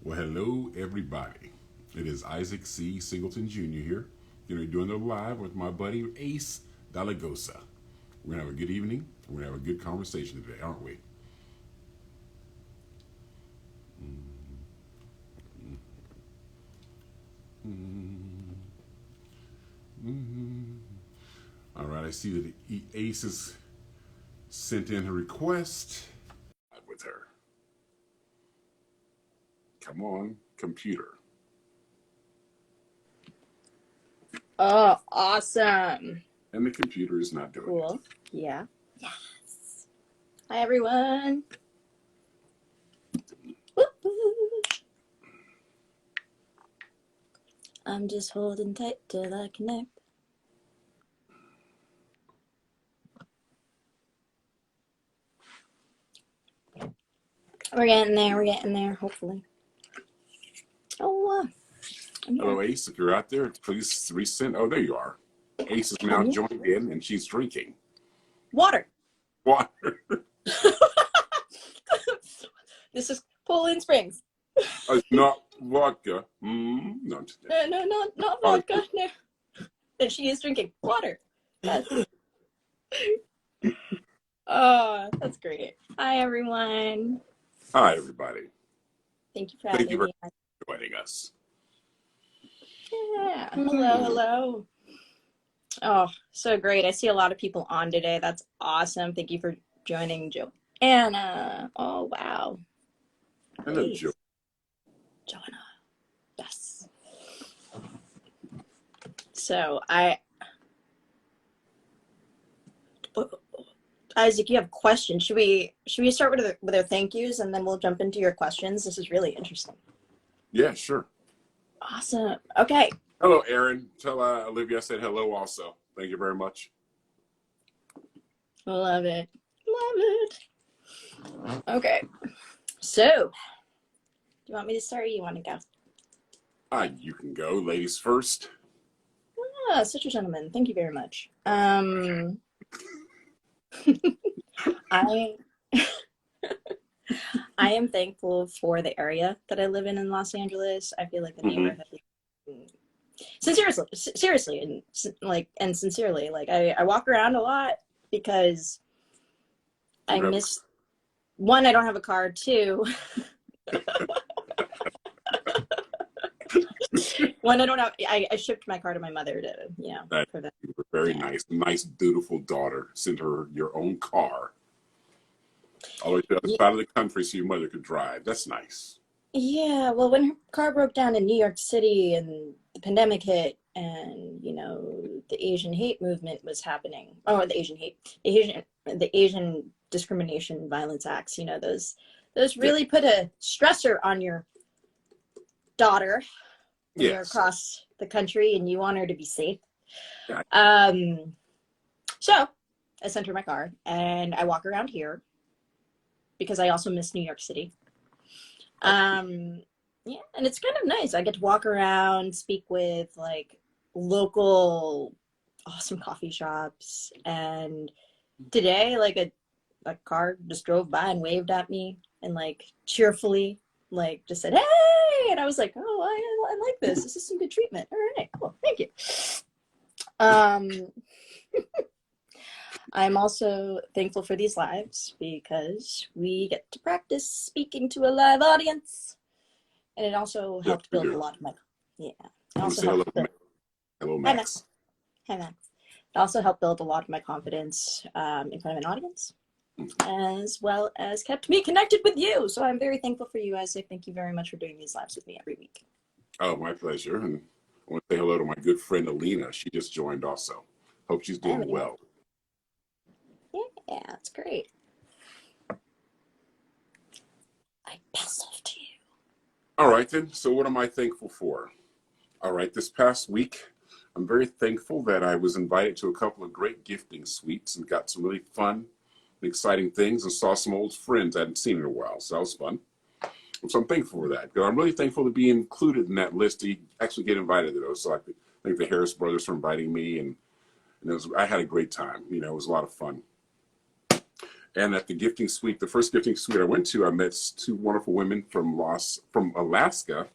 Well, hello, everybody. It is Isaac C. Singleton Jr. here. Doing it live with my buddy Ace Doligosa. We're going to have a good evening. We're going to have a good conversation today, aren't we? All right, I see that Ace has sent in a request with her. Come on, computer. Oh, awesome. And the computer is not doing Cool. it. Yeah. Yes. Hi, everyone. Woo-hoo. I'm just holding tight till I connect. We're getting there, hopefully. Oh, Hello, Ace. If you're out there, please resend. Oh, there you are. Ace is now joined in, and she's drinking water. water. This is Poland Springs. It's not vodka. No, not vodka. No. And she is drinking water. Yes. Oh, that's great. Hi, everyone. Hi, everybody. Thank you for having me. Joining us. Yeah. Hello. Oh, so great. I see a lot of people on today. That's awesome. Thank you for joining, Joanna. Oh, wow. Hello, Great. Joanna. Yes. So Isaac, you have questions. Should we start with our thank yous and then we'll jump into your questions? This is really interesting. Yeah, sure. Awesome. Okay. Hello, Aaron. Tell Olivia I said hello also. Thank you very much. Love it. Okay. So, do you want me to start or you want to go? You can go. Ladies first. Such a gentleman. Thank you very much. I am thankful for the area that I live in Los Angeles. I feel like the neighborhood, seriously, and sincerely, like I walk around a lot because I miss, one, I don't have a car, two, one, I don't have, I shipped my car to my mother to, for that. You were very nice, dutiful daughter. Sent her your own car. All the way to the other side of the country so your mother could drive. That's nice. Yeah, well, when her car broke down in New York City and the pandemic hit and, the Asian hate movement was happening. Oh, the Asian discrimination violence acts, those really put a stressor on your daughter when you're across the country and you want her to be safe. Yeah. So I sent her my car and I walk around here because I also miss New York City. Yeah, and it's kind of nice. I get to walk around, speak with like local awesome coffee shops. And today, like a car just drove by and waved at me and like cheerfully, like just said, "Hey!" And I was like, "Oh, I like this. This is some good treatment. All right, cool, thank you." I'm also thankful for these lives because we get to practice speaking to a live audience. And it also helped build a lot of my, It also helped build, hello, Max. Hi, Max. It also helped build a lot of my confidence in front of an audience, as well as kept me connected with you. So I'm very thankful for you, Isaac. Thank you very much for doing these lives with me every week. Oh, my pleasure. And I want to say hello to my good friend, Alina. She just joined also. Hope she's doing well. Yeah, that's great. I pass off to you. All right, then. So what am I thankful for? All right, this past week, I'm very thankful that I was invited to a couple of great gifting suites and got some really fun and exciting things and saw some old friends I hadn't seen in a while. So that was fun. So I'm thankful for that. I'm really thankful to be included in that list, to actually get invited to those. So I thank the Harris brothers for inviting me, and I had a great time. It was a lot of fun. And at the gifting suite, the first gifting suite I went to, I met two wonderful women from Alaska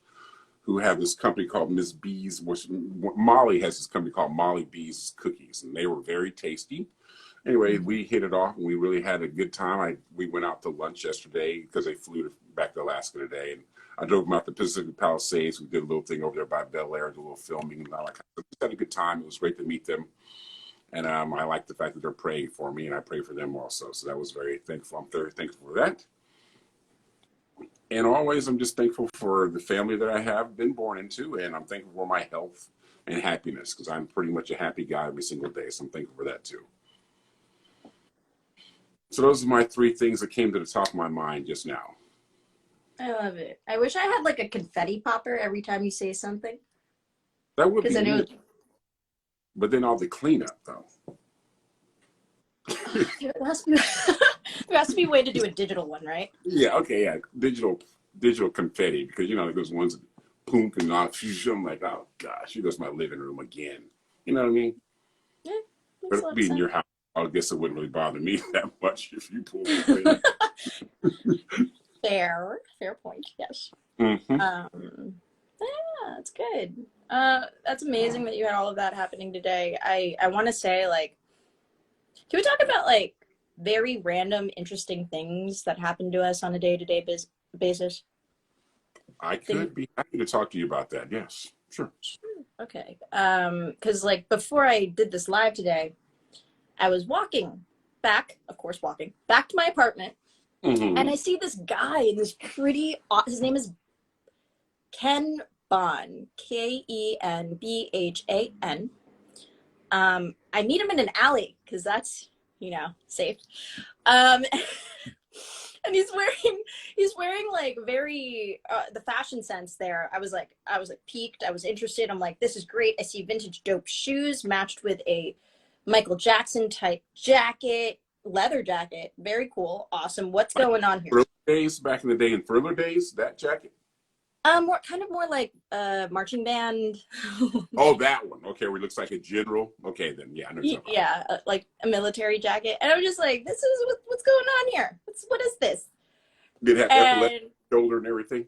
who have this company called Miss B's, which Molly has this company called Molly B's Cookies, and they were very tasty. Anyway, we hit it off and we really had a good time. We went out to lunch yesterday because they flew back to Alaska today. And I drove them out to Pacific Palisades. We did a little thing over there by Bel Air, did a little filming and all that kind of stuff. Just had a good time. It was great to meet them. And I like the fact that they're praying for me and I pray for them also. So that was very thankful. I'm very thankful for that. And always, I'm just thankful for the family that I have been born into. And I'm thankful for my health and happiness because I'm pretty much a happy guy every single day. So I'm thankful for that too. So those are my three things that came to the top of my mind just now. I love it. I wish I had like a confetti popper every time you say something. That would be Because I know. But then all the cleanup though. There has to be a way to do a digital one, right? Yeah, okay, yeah. Digital confetti, because you know those ones punk and all. I'm like, oh gosh, here goes my living room again. You know what I mean? Yeah. But it'd be in your house. I guess it wouldn't really bother me that much if you pulled it. Fair point. Yes. Mm-hmm. Yeah, that's good. That's amazing that you had all of that happening today. I want to say, like, can we talk about like very random, interesting things that happen to us on a day-to-day basis? I could be happy to talk to you about that. Yes, sure. Okay. Because like before I did this live today, I was walking back to my apartment, Mm-hmm. and I see this guy in this his name is Ken Bon, Kenbhan. I meet him in an alley because that's, safe. And he's wearing like very the fashion sense there. I was like piqued. I was interested. I'm like, this is great. I see vintage dope shoes matched with a Michael Jackson type jacket, leather jacket. Very cool. Awesome. What's going on here? Thriller days, back in the day in Thriller days, that jacket? More like marching band. Oh, that one. Okay, where it looks like a general. Okay, then, yeah, I know what you're Yeah, like a military jacket. And I was just like, this is what's going on here? What is this? Did it have epileptic shoulder and everything?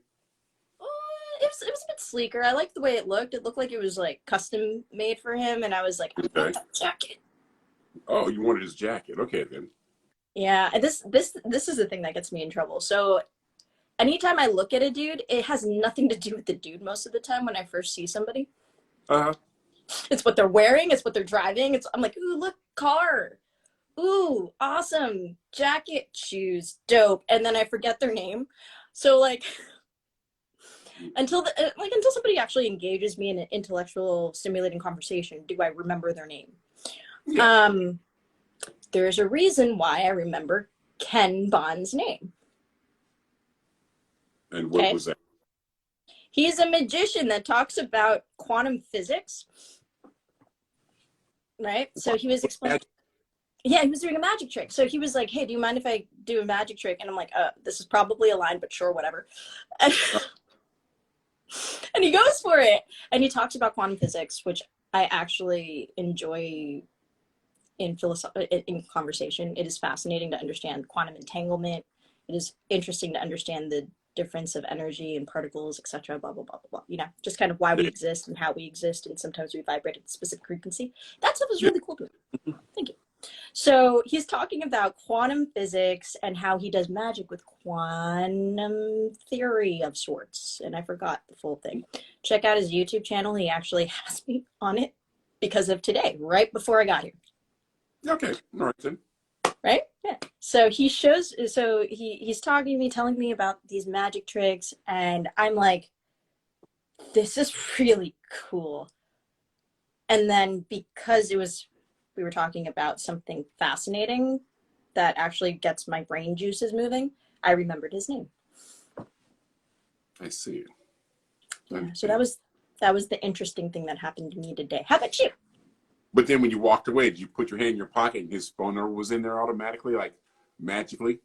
It was a bit sleeker. I liked the way it looked. It looked like it was like custom made for him, and I was like, I want that jacket. Oh, you wanted his jacket. Okay, then. Yeah, and this is the thing that gets me in trouble. So anytime I look at a dude, it has nothing to do with the dude most of the time when I first see somebody. Uh-huh. It's what they're wearing, it's what they're driving. I'm like, ooh, look, car. Ooh, awesome. Jacket, shoes, dope. And then I forget their name. So like until somebody actually engages me in an intellectual stimulating conversation, do I remember their name? Yeah. There's a reason why I remember Ken Bon's name. And what was that? He's a magician that talks about quantum physics. Right? So he was explaining. Yeah, he was doing a magic trick. So he was like, hey, do you mind if I do a magic trick? And I'm like, this is probably a line, but sure, whatever. And he goes for it. And he talks about quantum physics, which I actually enjoy in conversation. It is fascinating to understand quantum entanglement. It is interesting to understand the difference of energy and particles, etc. Blah, blah, blah, blah, blah. Just kind of why we exist and how we exist. And sometimes we vibrate at a specific frequency. That stuff was really cool to me. Thank you. So he's talking about quantum physics and how he does magic with quantum theory of sorts. And I forgot the full thing. Check out his YouTube channel. He actually has me on it because of today, right before I got here. Okay. All right, then. Right? Yeah. So he's talking to me, telling me about these magic tricks. And I'm like, this is really cool. And then because we were talking about something fascinating that actually gets my brain juices moving, I remembered his name. I see. Yeah, so that was the interesting thing that happened to me today. How about you? But then when you walked away, did you put your hand in your pocket and his phone number was in there automatically, like magically?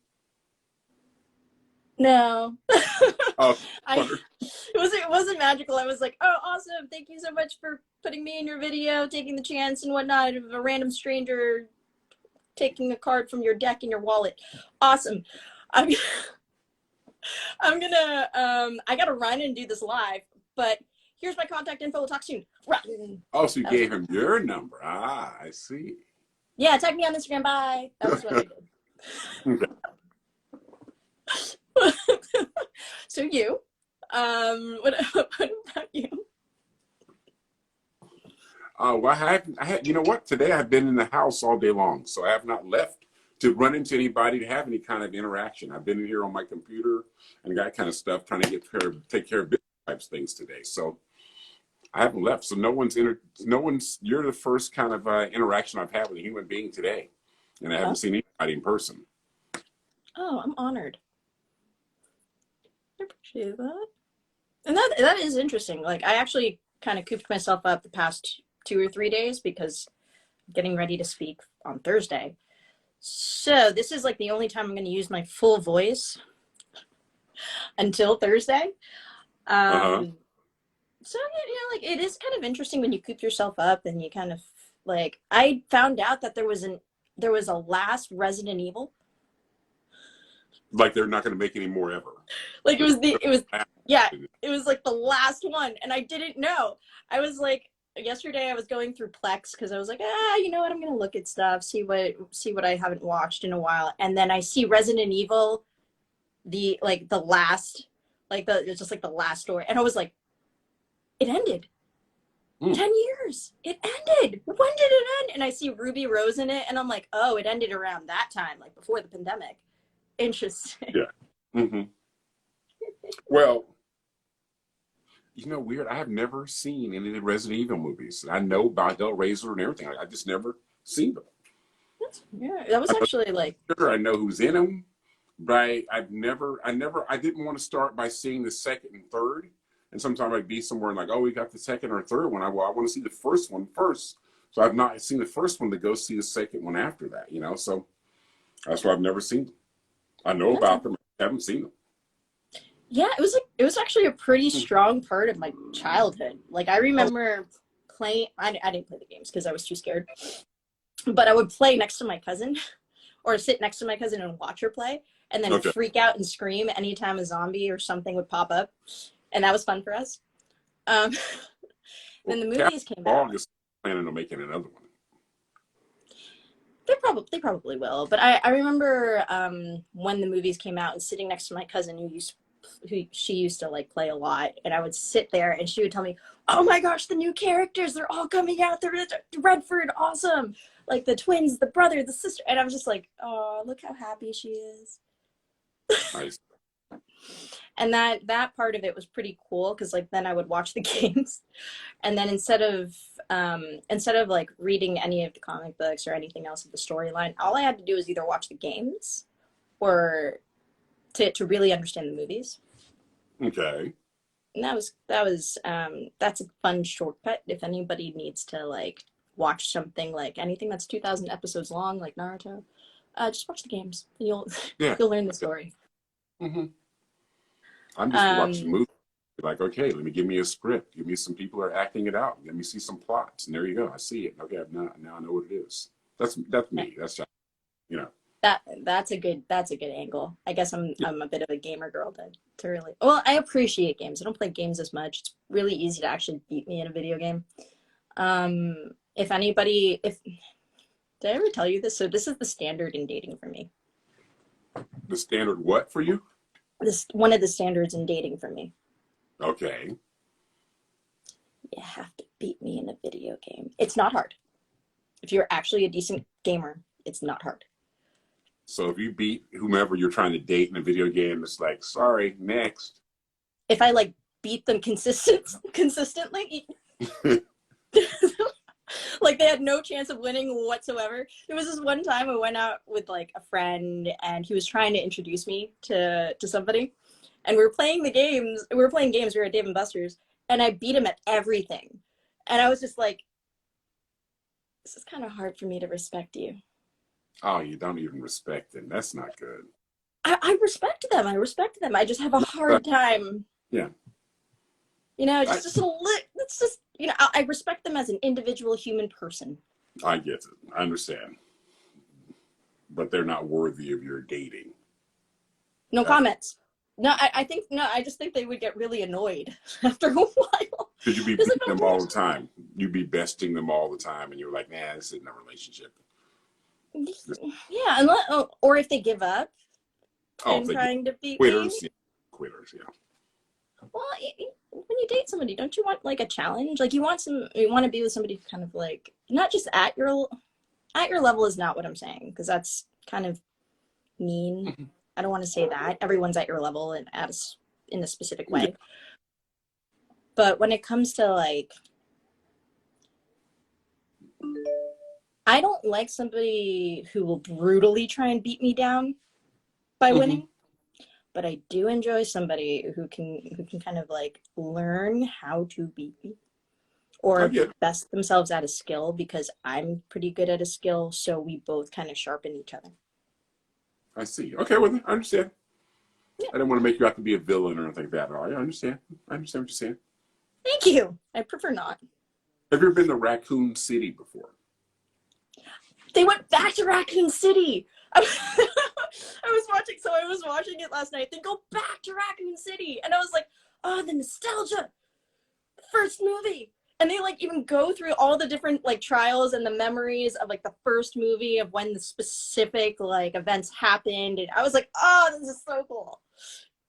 No. Oh, it wasn't magical. I was like, oh, awesome. Thank you so much for putting me in your video, taking the chance and whatnot of a random stranger taking a card from your deck in your wallet. Awesome. I'm I'm gonna I gotta run and do this live, but here's my contact info. We'll talk soon. Run. Oh, so you gave him your number. Ah, I see. Yeah, tag me on Instagram. Bye. That was what I did. So you, what about you? Well, I had, you know what? Today I've been in the house all day long, so I have not left to run into anybody to have any kind of interaction. I've been in here on my computer and that kind of stuff, trying to take care of business types things today. So I haven't left. So you're the first kind of interaction I've had with a human being today, and I haven't seen anybody in person. Oh, I'm honored. I appreciate that. And that is interesting. Like, I actually kind of cooped myself up the past 2 or 3 days because I'm getting ready to speak on Thursday. So this is like the only time I'm going to use my full voice until Thursday. So, like, it is kind of interesting when you coop yourself up and you kind of, like, I found out that there was a last Resident Evil. Like they're not going to make any more ever. Like it was like the last one, and I didn't know. I was like, yesterday I was going through Plex because I was like, you know what, I'm gonna look at stuff, see what I haven't watched in a while, and then I see Resident Evil, it's just like the last story, and I was like, it ended. 10 years. It ended. When did it end? And I see Ruby Rose in it, and I'm like, oh, it ended around that time, like before the pandemic. Interesting. Yeah. Mm-hmm. Well, weird. I have never seen any of the Resident Evil movies. I know about Hellraiser and everything. I just never seen them. That was actually like. Sure, I know who's in them, but I didn't want to start by seeing the second and third. And sometimes I'd be somewhere and like, oh, we got the second or third one. I want to see the first one first. So I've not seen the first one to go see the second one after that. So that's why I've never seen them. I know about them. I haven't seen them. Yeah, it was actually a pretty strong part of my childhood. Like, I remember playing. I didn't play the games because I was too scared, but I would play next to my cousin, or sit next to my cousin and watch her play, and then freak out and scream anytime a zombie or something would pop up, and that was fun for us. Then the movies came out. August planning on making another one. They probably will. But I remember when the movies came out and sitting next to my cousin who she used to like play a lot, and I would sit there and she would tell me, oh my gosh, the new characters, they're all coming out. They're Redford, awesome. Like the twins, the brother, the sister. And I was just like, oh, look how happy she is. Nice. And that part of it was pretty cool because like then I would watch the games, and then instead of like reading any of the comic books or anything else of the storyline, all I had to do was either watch the games or to really understand the movies. Okay. And that's a fun shortcut if anybody needs to like watch something, like anything that's 2,000 episodes long, like Naruto. Just watch the games. You'll learn the story. Mm-hmm. I'm just watching movies. Like, okay, give me a script. Give me some people who are acting it out. Let me see some plots. And there you go. I see it. Okay, now I know what it is. That's me. That's That's a good angle. I guess I'm a bit of a gamer girl to really. Well, I appreciate games. I don't play games as much. It's really easy to actually beat me in a video game. Did I ever tell you this? So this is the standard in dating for me. The standard what for you? This one of the standards in dating for me. Okay. You have to beat me in a video game. It's not hard. If you're actually a decent gamer, it's not hard. So if you beat whomever you're trying to date in a video game, it's like, sorry, next. If I like beat them consistently, like they had no chance of winning whatsoever. There was this one time I went out with like a friend and he was trying to introduce me to somebody, and we were playing games. We were at Dave and Buster's, and I beat him at everything. And I was just like, this is kind of hard for me to respect you. Oh, you don't even respect them. That's not good. I respect them. I just have a hard time. Yeah. It's just, I respect them as an individual human person. I get it. I understand. but they're not worthy of your dating. No comments. No, I think no. I just think they would get really annoyed after a while. Because you'd be It's beating like, them all the time. You'd be besting them all the time, and you're like, nah, this isn't a relationship. yeah, unless, or if they give up Oh, and they trying to beat me. quitters. Yeah. Quitters, yeah. Well, when you date somebody, don't you want like a challenge? Like you want to be with somebody who kind of like not just at your level is not what I'm saying, because that's kind of mean. I don't want to say that. Everyone's at your level and in a specific way. Yeah. But when it comes to like, I don't like somebody who will brutally try and beat me down by winning. But I do enjoy somebody who can kind of like learn how to beat me or best themselves at a skill, because I'm pretty good at a skill, so we both kind of sharpen each other. I see. Okay, well, I understand. Yeah. I didn't want to make you have to be a villain or anything like that. I understand. I understand what you're saying. Thank you. I prefer not. Have you ever been to Raccoon City before? They went back to Raccoon City. I was watching it last night. They go back to Raccoon City. And I was like, oh, the nostalgia. First movie. And they like even go through all the different like trials and the memories of like the first movie of when the specific like events happened. And I was like, oh, this is so cool.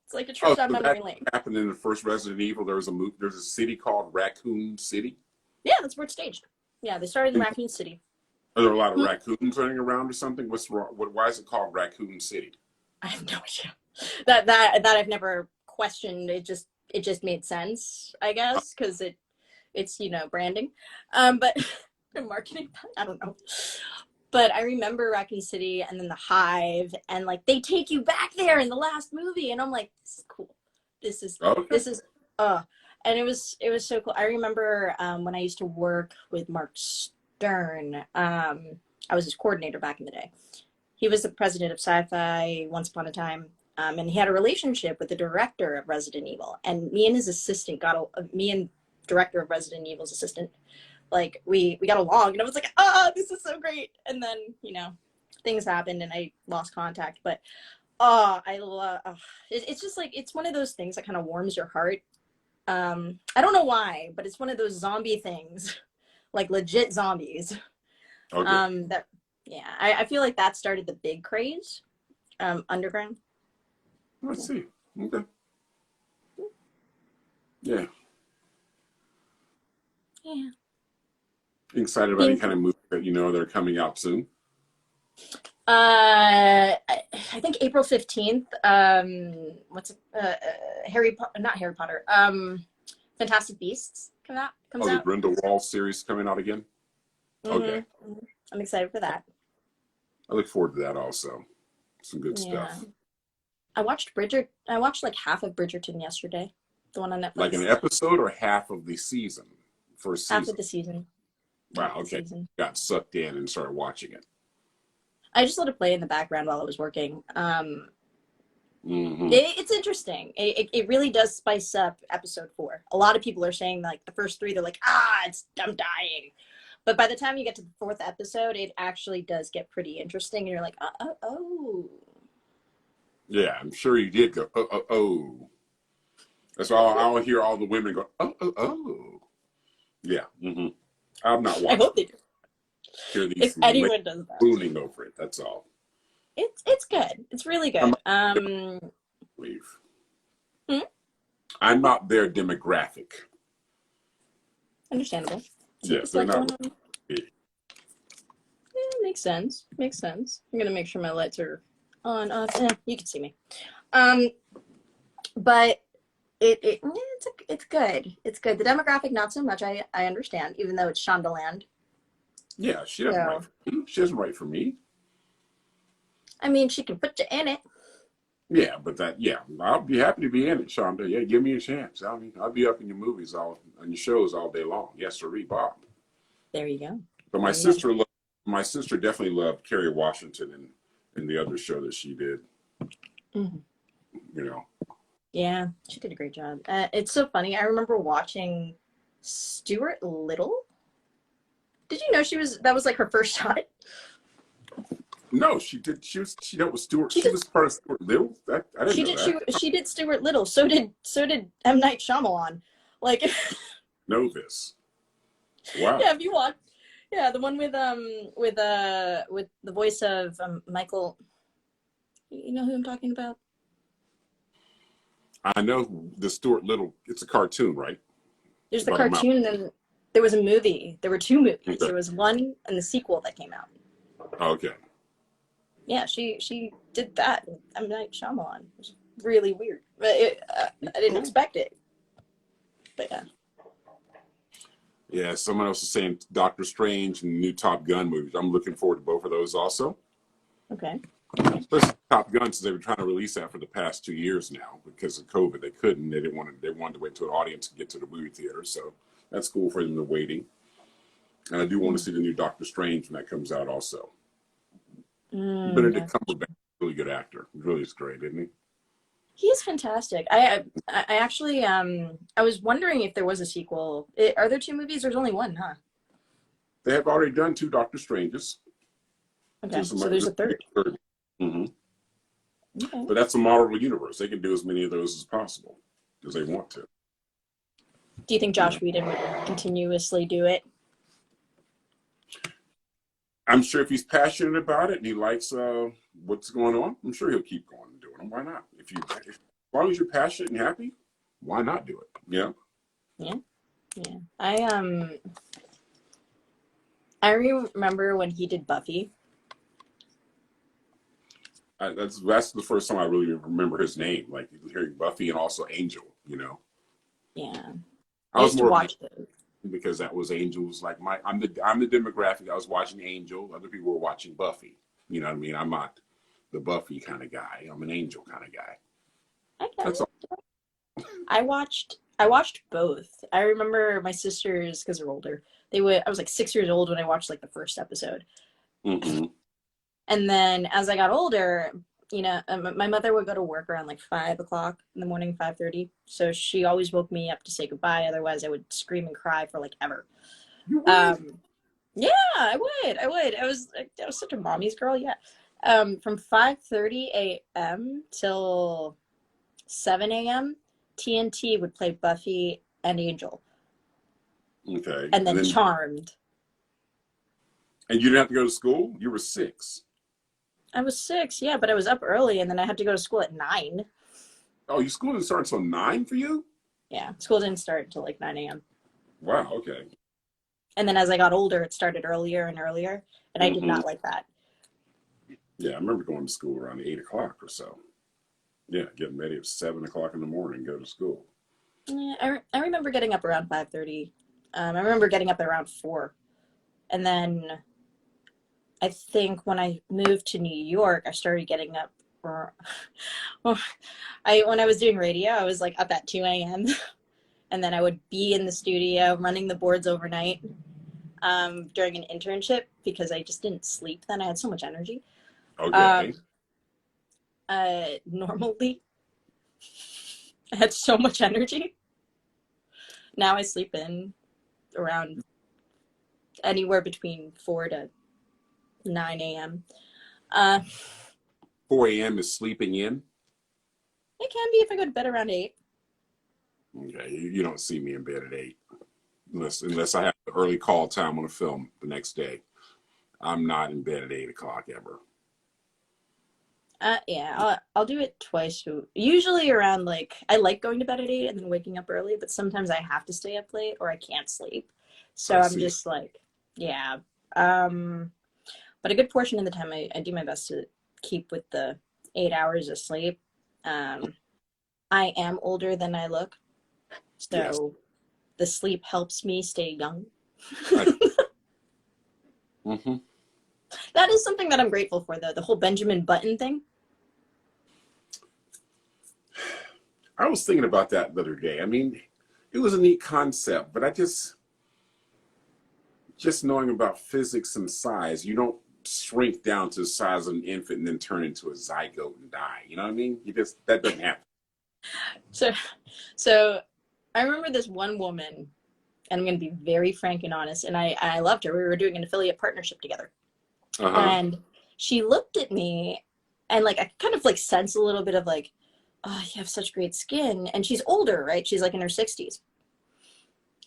It's like a trip down memory lane. Happened in the first Resident Evil. There's a city called Raccoon City. Yeah, that's where it's staged. Yeah, they started in Raccoon City. Are there a lot of raccoons running around or something? What's wrong? Why is it called Raccoon City? I have no idea. That I've never questioned. It just made sense, I guess, because it's branding, but marketing. I don't know. But I remember Raccoon City and then the Hive, and like they take you back there in the last movie, and I'm like, this is cool. This is and it was so cool. I remember when I used to work with Mark Stern. I was his coordinator back in the day. He was the president of Sci-Fi once upon a time, and he had a relationship with the director of Resident Evil. And me and his assistant me and director of Resident Evil's assistant, like we got along, and I was like, this is so great. And then things happened, and I lost contact. But I love. It's just like it's one of those things that kind of warms your heart. I don't know why, but it's one of those zombie things. Like legit zombies. Okay. I feel like that started the big craze, underground. Let's see. Okay. Yeah. Yeah. Excited about any kind of movie that they're coming out soon? I think April 15th. Not Harry Potter. Fantastic Beasts comes out. The Grindelwald series coming out again? Okay. I'm excited for that. I look forward to that also. Some good stuff. I watched like half of Bridgerton yesterday. The one on Netflix. Like an episode or half of the season? First season? Half of the season. Wow, okay. Got sucked in and started watching it. I just let it play in the background while I was working. It's interesting. It really does spice up episode 4. A lot of people are saying like the first 3, they're like, I'm dying. But by the time you get to the 4th episode, it actually does get pretty interesting. And you're like, oh. Yeah, I'm sure you did go, oh. That's why I'll hear all the women go, oh. Yeah. I'm not watching. I hope they do. Hear these if anyone does that. Booning over it, that's all. It's good. It's really good. Leave. I'm not their demographic. Understandable. Yes, they're not. Yeah, makes sense. I'm gonna make sure my lights are on. You can see me. But it's good. It's good. The demographic, not so much. I understand, even though it's Shondaland. Yeah, she doesn't write for me. She doesn't write for me. I mean, she can put you in it. Yeah, but I'll be happy to be in it, Shonda. Yeah, give me a chance. I'll be up in your movies on your shows all day long. Yes, sir, Bob. There you go. But my sister definitely loved Kerry Washington in the other show that she did. Yeah, she did a great job. It's so funny. I remember watching Stuart Little. Did you know that was like her first shot? No, she did. She dealt with Stuart. She She did. was part of Stuart Little. I didn't She know did. that. She did Stuart Little. So did M. Night Shyamalan. Like, Know this. Wow. yeah, if you watch, yeah, the one with the voice of Michael. You know who I'm talking about? I know the Stuart Little. It's a cartoon, right? There's the About a mouse. cartoon, and there was a movie. There were two movies. Okay. There was one and the sequel that came out. Okay. Yeah, she did that. M. Night Shyamalan. It was really weird, but I didn't Cool. expect it. But yeah. Yeah, someone else is saying Doctor Strange and the new Top Gun movies. I'm looking forward to both of those also. Okay. Especially Top Gun, since they've been trying to release that for the past 2 years now because of COVID. They couldn't. They didn't want to. They wanted to wait to an audience to get to the movie theater. So that's cool for them to waiting. And I do want to see the new Doctor Strange when that comes out also. Yeah. Benedict Cumberbatch, really good actor. Really is great, isn't he? He is fantastic. I actually I was wondering if there was a sequel. Are there two movies? There's only one, huh? They have already done two Doctor Stranges. Okay, so there's a third. Mm-hmm. Okay. But that's a Marvel universe. They can do as many of those as possible as they want to. Do you think Josh Whedon would continuously do it? I'm sure if he's passionate about it and he likes what's going on, I'm sure he'll keep going and doing them. Why not? As long as you're passionate and happy, why not do it? Yeah. Yeah. Yeah. I remember when he did Buffy. That's the first time I really remember his name, like hearing Buffy and also Angel. Yeah. I I was used to more watch those. because that was Angel's like I'm the demographic. I was watching Angel. Other people were watching Buffy. You know what I mean? I'm not the Buffy kind of guy. I'm an Angel kind of guy. Okay. That's all. I watched both. I remember my sisters, because they're older. I was like 6 years old when I watched like the first episode. Mm-hmm. And then as I got older, my mother would go to work around like 5 o'clock in the morning, 5:30. So she always woke me up to say goodbye. Otherwise, I would scream and cry for like ever. You would? Yeah, I would. I was such a mommy's girl. Yeah. From 5:30 a.m. till 7 a.m., TNT would play Buffy and Angel. Okay. And then Charmed. And you didn't have to go to school? You were 6. I was 6, yeah, but I was up early, and then I had to go to school at 9. Oh, your school didn't start until 9 for you? Yeah, school didn't start until like 9 a.m. Wow, okay. And then as I got older, it started earlier and earlier, and I did not like that. Yeah, I remember going to school around 8 o'clock or so. Yeah, getting ready at 7 o'clock in the morning, go to school. Yeah, I remember getting up around 5:30. I remember getting up at around 4. And then I think when I moved to New York, I started getting up. When I was doing radio, I was like up at 2 a.m. And then I would be in the studio running the boards overnight during an internship because I just didn't sleep then. I had so much energy. Okay. Normally, I had so much energy. Now I sleep in around anywhere between 4 to 9 a.m. 4 a.m. is sleeping in? It can be if I go to bed around 8. Okay, you don't see me in bed at 8. Unless I have the early call time on a film the next day. I'm not in bed at 8 o'clock ever. Yeah, I'll do it twice. Usually around I like going to bed at 8 and then waking up early, but sometimes I have to stay up late or I can't sleep. So I'm just like, yeah. But a good portion of the time I do my best to keep with the 8 hours of sleep. I am older than I look, so yes. The sleep helps me stay young. Mm-hmm. That is something that I'm grateful for, though, the whole Benjamin Button thing. I was thinking about that the other day. I mean, it was a neat concept, but I just knowing about physics and size, you don't shrink down to the size of an infant and then turn into a zygote and die. You know what I mean? That doesn't happen. So I remember this one woman, and I'm going to be very frank and honest, and I loved her. We were doing an affiliate partnership together. Uh-huh. And she looked at me and like I kind of like sense a little bit of like, oh, you have such great skin. And she's older, right? She's like in her 60s.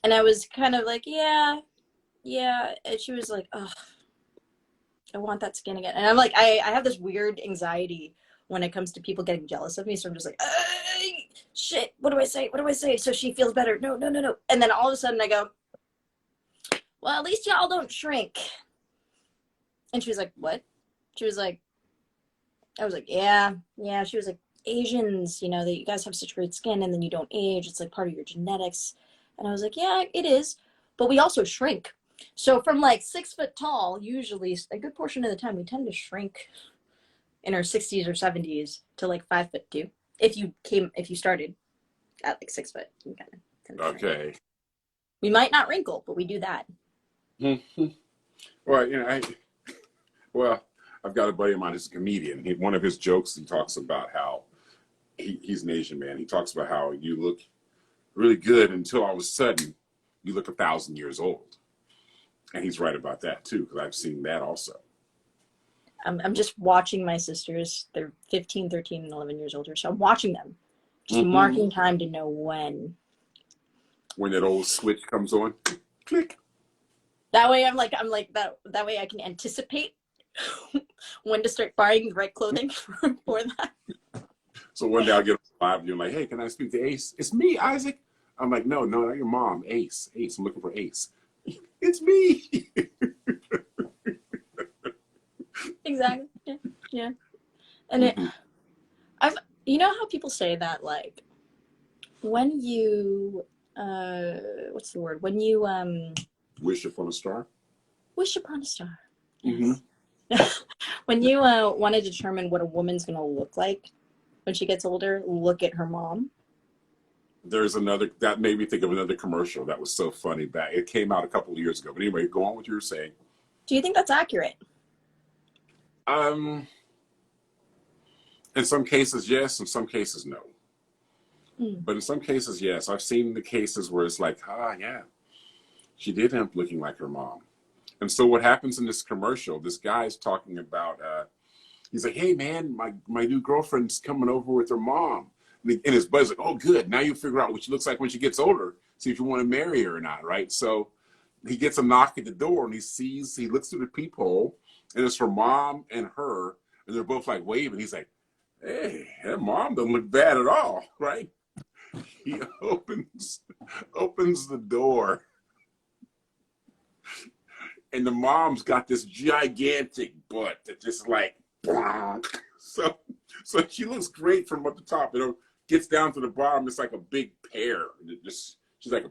And I was kind of like, yeah, yeah. And she was like, oh, I want that skin again. And I'm like, I have this weird anxiety when it comes to people getting jealous of me. So I'm just like, shit, what do I say? What do I say? So she feels better. No, no, no, no. And then all of a sudden I go, well, at least y'all don't shrink. And she was like, what? She was like, I was like, yeah, yeah. She was like, Asians, you know, that you guys have such great skin and then you don't age. It's like part of your genetics. And I was like, yeah, it is. But we also shrink. So from like 6 foot tall, usually a good portion of the time, we tend to shrink in our 60s or 70s to like 5'2". If you started at like 6 foot, you kind of Okay. shrink. We might not wrinkle, but we do that. Well, you know, I've got a buddy of mine who's a comedian. One of his jokes, he talks about how he's an Asian man. He talks about how you look really good until all of a sudden you look 1,000 years old. And he's right about that too, because I've seen that also. I'm just watching my sisters. They're 15, 13, and 11 years older. So I'm watching them, just marking time to know when. When that old switch comes on, click. That way I'm like that way I can anticipate when to start buying the right clothing for that. So one day I'll get live and you're like, hey, can I speak to Ace? It's me, Isaac. I'm like, no, not your mom, Ace. Ace, I'm looking for Ace. It's me. Exactly. Yeah. Yeah. And you know how people say that, like, when you, what's the word? When you, wish upon a star. wish upon a star. Mm-hmm. Yes. When you want to determine what a woman's going to look like when she gets older, look at her mom. There's another, that made me think of another commercial that was so funny back. It came out a couple of years ago. But anyway, go on with what you were saying. Do you think that's accurate? In some cases, yes. In some cases, no. But in some cases, yes. I've seen the cases where it's like, yeah, she did end up looking like her mom. And so what happens in this commercial, this guy's talking about, he's like, hey, man, my new girlfriend's coming over with her mom. And his buddy's like, oh, good. Now you figure out what she looks like when she gets older. See if you want to marry her or not, right? So he gets a knock at the door and he looks through the peephole and it's her mom and her. And they're both like waving. He's like, hey, that mom doesn't look bad at all, right? He opens the door. And the mom's got this gigantic butt that just like, so she looks great from up the top. It gets down to the bottom. It's like a big pear. She's like,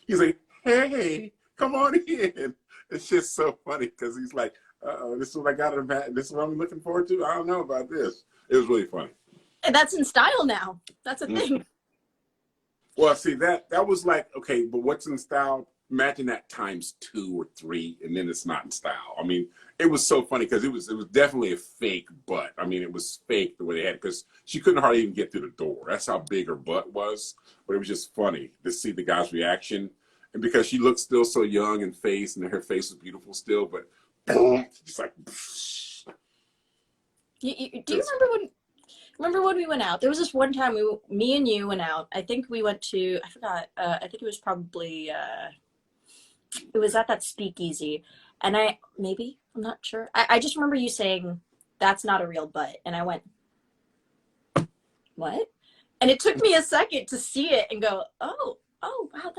he's like, hey, come on in. It's just so funny because he's like, this is what I got to imagine. This is what I'm looking forward to. I don't know about this. It was really funny. And that's in style now. That's a thing. Well, see, that was like, okay, but what's in style? Imagine that times 2 or 3, and then it's not in style. I mean, it was so funny because it was definitely a fake butt. I mean, it was fake the way they had it because she couldn't hardly even get through the door. That's how big her butt was. But it was just funny to see the guy's reaction. And because she looked still so young in face, and her face was beautiful still, but just like. Do you remember when we went out? There was this one time me and you went out. I think we went to, I forgot. I think it was probably. It was at that speakeasy, and I'm not sure. I just remember you saying, that's not a real butt. And I went, what? And it took me a second to see it and go, oh, wow,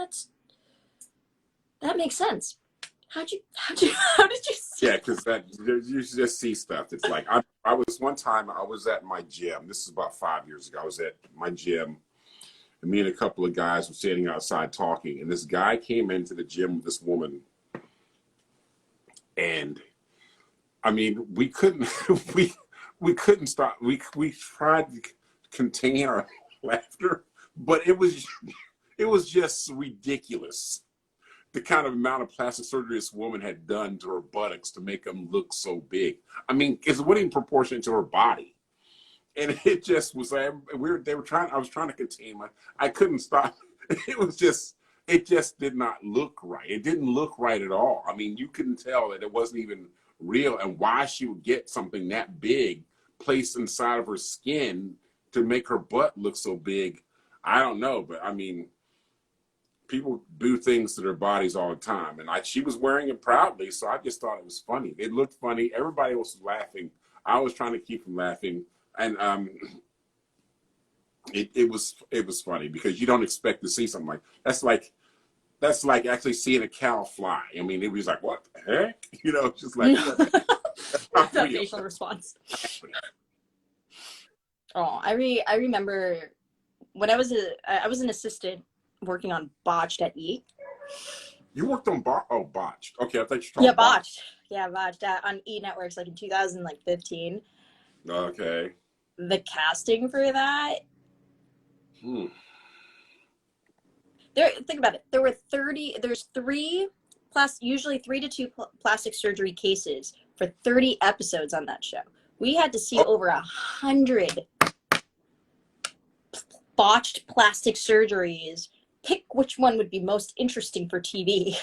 that makes sense. How did you see? Yeah, because you just see stuff. It's like, I was one time, I was at my gym. This is about 5 years ago. I was at my gym. And me and a couple of guys were standing outside talking, and this guy came into the gym with this woman. And I mean, we couldn't stop. We tried to contain our laughter, but it was just ridiculous. The kind of amount of plastic surgery this woman had done to her buttocks to make them look so big. I mean, it wasn't even proportionate to her body. And it just was like, I was trying to contain I couldn't stop. It just did not look right. It didn't look right at all. I mean, you couldn't tell that it wasn't even real, and why she would get something that big placed inside of her skin to make her butt look so big. I don't know, but I mean, people do things to their bodies all the time, and she was wearing it proudly, so I just thought it was funny. It looked funny. Everybody else was laughing. I was trying to keep from laughing, and it was funny because you don't expect to see something like that's like actually seeing a cow fly. I mean, it was like, what the heck? You know, it's just like that's not The real. facial response. Oh, I remember when I was an assistant working on Botched at E. You worked on Botched. Okay, I thought you were talking Yeah, about Botched. Yeah, Botched on E Networks like in 2015. Okay. The casting for that. Think about it. There's usually 3 to 2 plastic surgery cases for 30 episodes on that show. We had to see over 100 botched plastic surgeries. Pick which one would be most interesting for TV.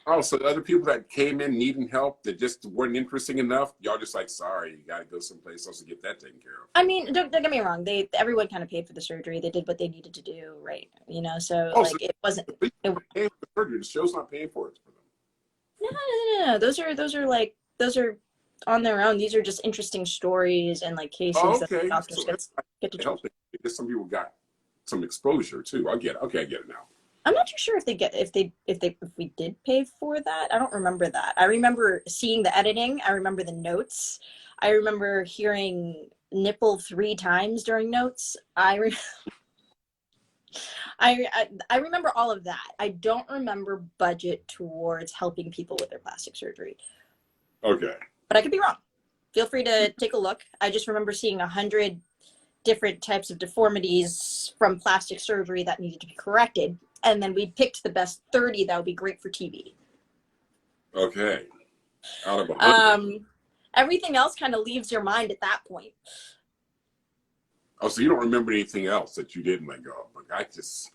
Oh, so the other people that came in needing help that just weren't interesting enough, y'all just like, sorry, you got to go someplace else to get that taken care of. I mean, don't get me wrong. Everyone kind of paid for the surgery. They did what they needed to do, right? You know, so it wasn't. Paying for the surgery. The show's not paying for it for them. No. Those are on their own. These are just interesting stories and like cases that the doctors get to help. Because some people got some exposure too. I get it. Okay, I get it now. I'm not too sure if we did pay for that. I don't remember that. I remember seeing the editing. I remember the notes. I remember hearing nipple 3 times during notes. I remember all of that. I don't remember budget towards helping people with their plastic surgery. Okay. But I could be wrong. Feel free to take a look. I just remember seeing 100 different types of deformities from plastic surgery that needed to be corrected. And then we picked the best 30 that would be great for TV. Okay. Out of 100. Everything else kind of leaves your mind at that point. Oh, so you don't remember anything else that you didn't let go of? Like I just.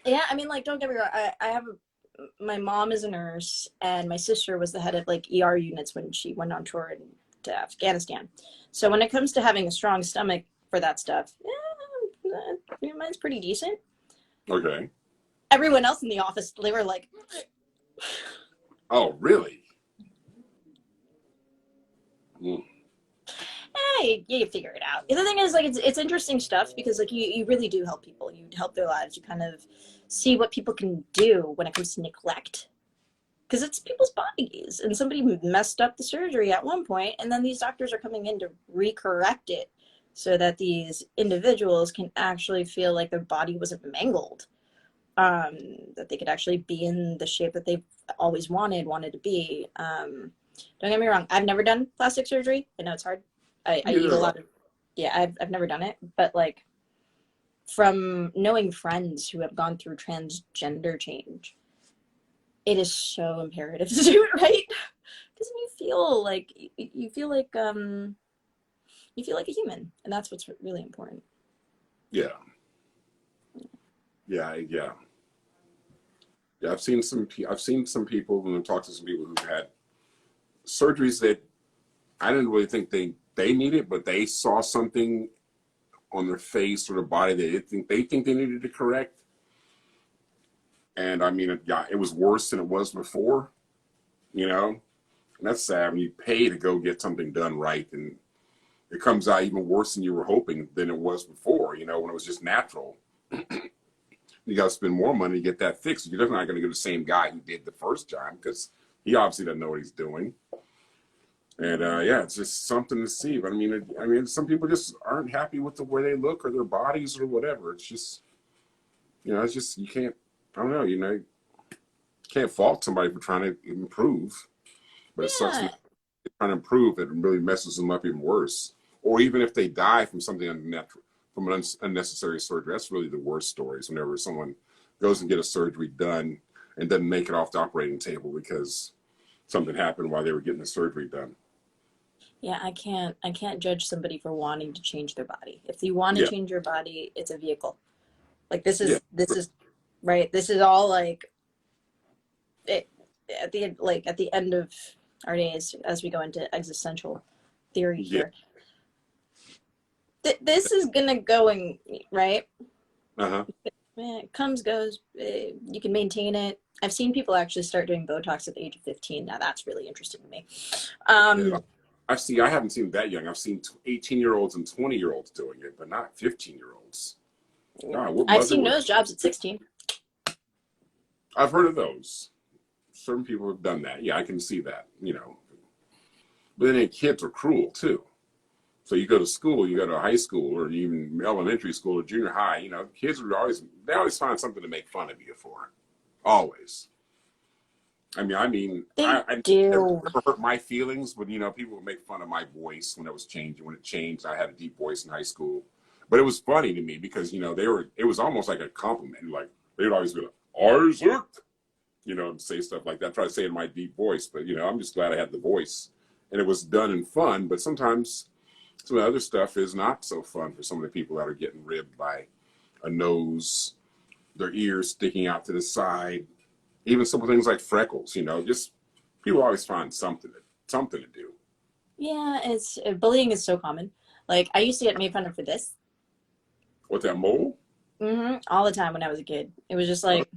Yeah, I mean, like, don't get me wrong. My mom is a nurse, and my sister was the head of like ER units when she went on tour to Afghanistan. So when it comes to having a strong stomach for that stuff, mine's pretty decent. Okay. Everyone else in the office, they were like, oh, really? Hey, you figure it out. The thing is, like, it's interesting stuff because, like, you really do help people. You help their lives. You kind of see what people can do when it comes to neglect. Because it's people's bodies. And somebody messed up the surgery at one point, and then these doctors are coming in to recorrect it so that these individuals can actually feel like their body wasn't mangled. That they could actually be in the shape that they've always wanted to be. Don't get me wrong. I've never done plastic surgery. I know it's hard. I eat a lot of, I've never done it, but like from knowing friends who have gone through transgender change, it is so imperative to do it right. Because you feel like a human, and that's what's really important. Yeah. I've seen some people when I talked to some people who've had surgeries that I didn't really think they needed, but they saw something on their face or their body that they think they needed to correct. And I mean, it was worse than it was before, you know? And that's sad when you pay to go get something done right and it comes out even worse than you were hoping than it was before, you know, when it was just natural. You got to spend more money to get that fixed. You're definitely not going to go to the same guy who did the first time because he obviously doesn't know what he's doing. And it's just something to see. But I mean, some people just aren't happy with the way they look or their bodies or whatever. It's just, it's just you can't. I don't know. You can't fault somebody for trying to improve, but it sucks when they're trying to improve. It really messes them up even worse. Or even if they die from something unnatural, from an unnecessary surgery, that's really the worst stories. Whenever someone goes and get a surgery done and doesn't make it off the operating table because something happened while they were getting the surgery done. Yeah, I can't judge somebody for wanting to change their body. If you want to change your body, it's a vehicle. Like this is right. This is all like at the end of our days, as we go into existential theory Yeah. here, this is gonna go right. Uh-huh. It comes, goes. You can maintain it. I've seen people actually start doing Botox at the age of 15. Now that's really interesting to me. Yeah. I haven't seen that young. I've seen 18-year-olds and 20-year-olds doing it, but not 15-year-olds. God, what I've mother seen would? nose jobs at 16. I've heard of those. Certain people have done that. Yeah, I can see that, you know. But then kids are cruel too. So you go to school, you go to high school or even elementary school or junior high, you know, kids are they always find something to make fun of you for. Always. They I never do. hurt my feelings when, you know, people would make fun of my voice when it was changing. When it changed, I had a deep voice in high school. But it was funny to me because, you know, it was almost like a compliment. Like, they would always be like, Isaac, you know, and say stuff like that. Try to say it in my deep voice. But, you know, I'm just glad I had the voice. And it was done in fun. But sometimes some of the other stuff is not so fun for some of the people that are getting ribbed by a nose, their ears sticking out to the side, even simple things like freckles, you know, just people always find something to do. Yeah, bullying is so common. Like I used to get made fun of for this. What, that mole? All the time when I was a kid. It was just Oh, like,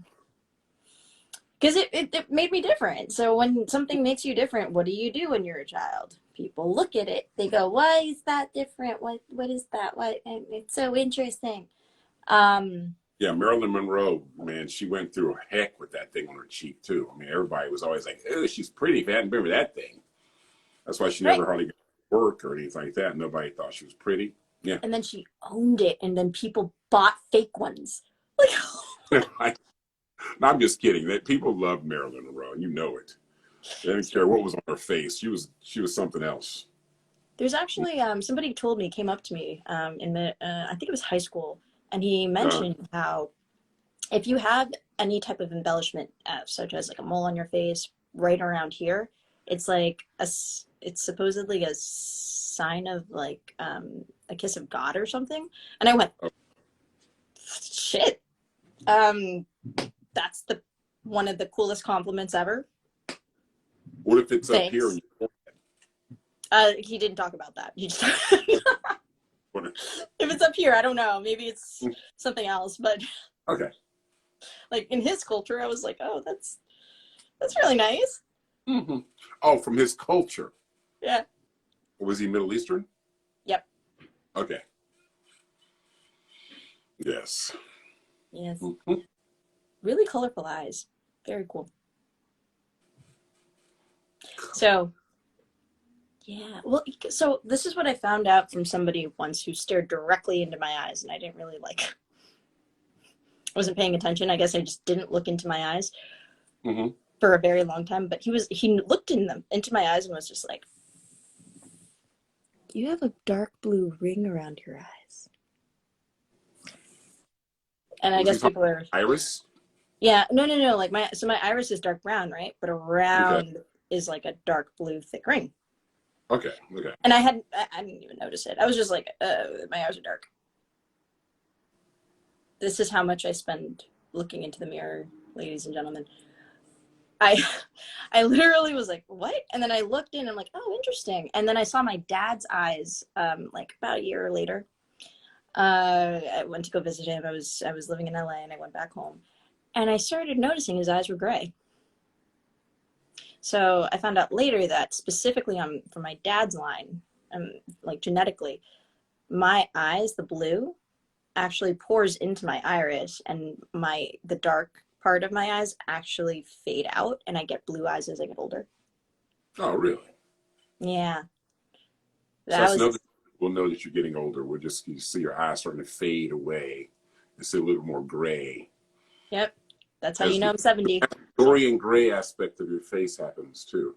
because it made me different. So when something makes you different, what do you do when you're a child? People look at it. They go, "Why is that different? What is that? What? And it's so interesting." Um, yeah, Marilyn Monroe, man, she went through a heck with that thing on her cheek too. I mean, everybody was always like, "Oh, she's pretty." If you hadn't remember that thing, that's why she right. never hardly got work or anything like that. Nobody thought she was pretty. Yeah, And then she owned it, and then people bought fake ones. Like, I, I'm just kidding. That people loved Marilyn Monroe, you know it. They didn't care what was on her face. She was something else. there's actually somebody told me, came up to me in the I think it was high school, and he Uh, mentioned how if you have any type of embellishment, such as like a mole on your face, right around here, it's like it's supposedly a sign of like a kiss of God or something. And I went, shit, um, that's the one of the coolest compliments ever. what if it's up here Thanks. and you He didn't talk about that. He just want to? if it's up here, I don't know. Maybe it's something else. But Okay. like in his culture, I was like, oh, that's really nice. Mm-hmm. Oh, from his culture. Yeah. Was he Middle Eastern? Yep. Okay. Yes. Yes. Mm-hmm. Really colorful eyes. Very cool. So yeah. Well, so this is what I found out from somebody once who stared directly into my eyes, and I didn't really like. Wasn't paying attention. I guess I just didn't look into my eyes Mm-hmm. for a very long time. But he looked into my eyes and was just like, "You have a dark blue ring around your eyes." And I Was he guess talking people are, Iris? yeah, no. Like my iris is dark brown, right? But Okay. around is like a dark blue thick ring. Okay. Okay. And I didn't even notice it. I was just like, my eyes are dark. This is how much I spend looking into the mirror, ladies and gentlemen. I I literally was like, what? And then I looked in and I'm like, oh, interesting. And then I saw my dad's eyes like about a year later. I went to go visit him. I was living in LA and I went back home. And I started noticing his eyes were gray. So I found out later that specifically for my dad's line, like genetically, my eyes, the blue, actually pours into my iris, and the dark part of my eyes actually fade out, and I get blue eyes as I get older. Oh, really? Yeah, So that that's was another. We'll know that you're getting older. You see your eyes starting to fade away and see a little more gray yep. That's how you as know the I'm 70. Dorian Gray aspect of your face happens too.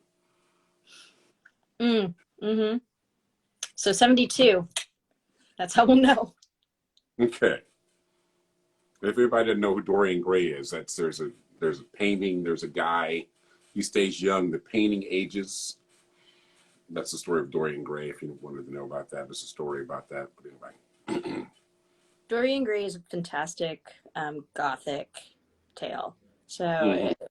Mm-hmm. So 72. That's how we'll know. Okay. If everybody doesn't know who Dorian Gray is, there's a painting. There's a guy. He stays young. The painting ages. That's the story of Dorian Gray. If you wanted to know about that, there's a story about that. But anyway. Dorian Gray is a fantastic gothic tale. So, Mm-hmm.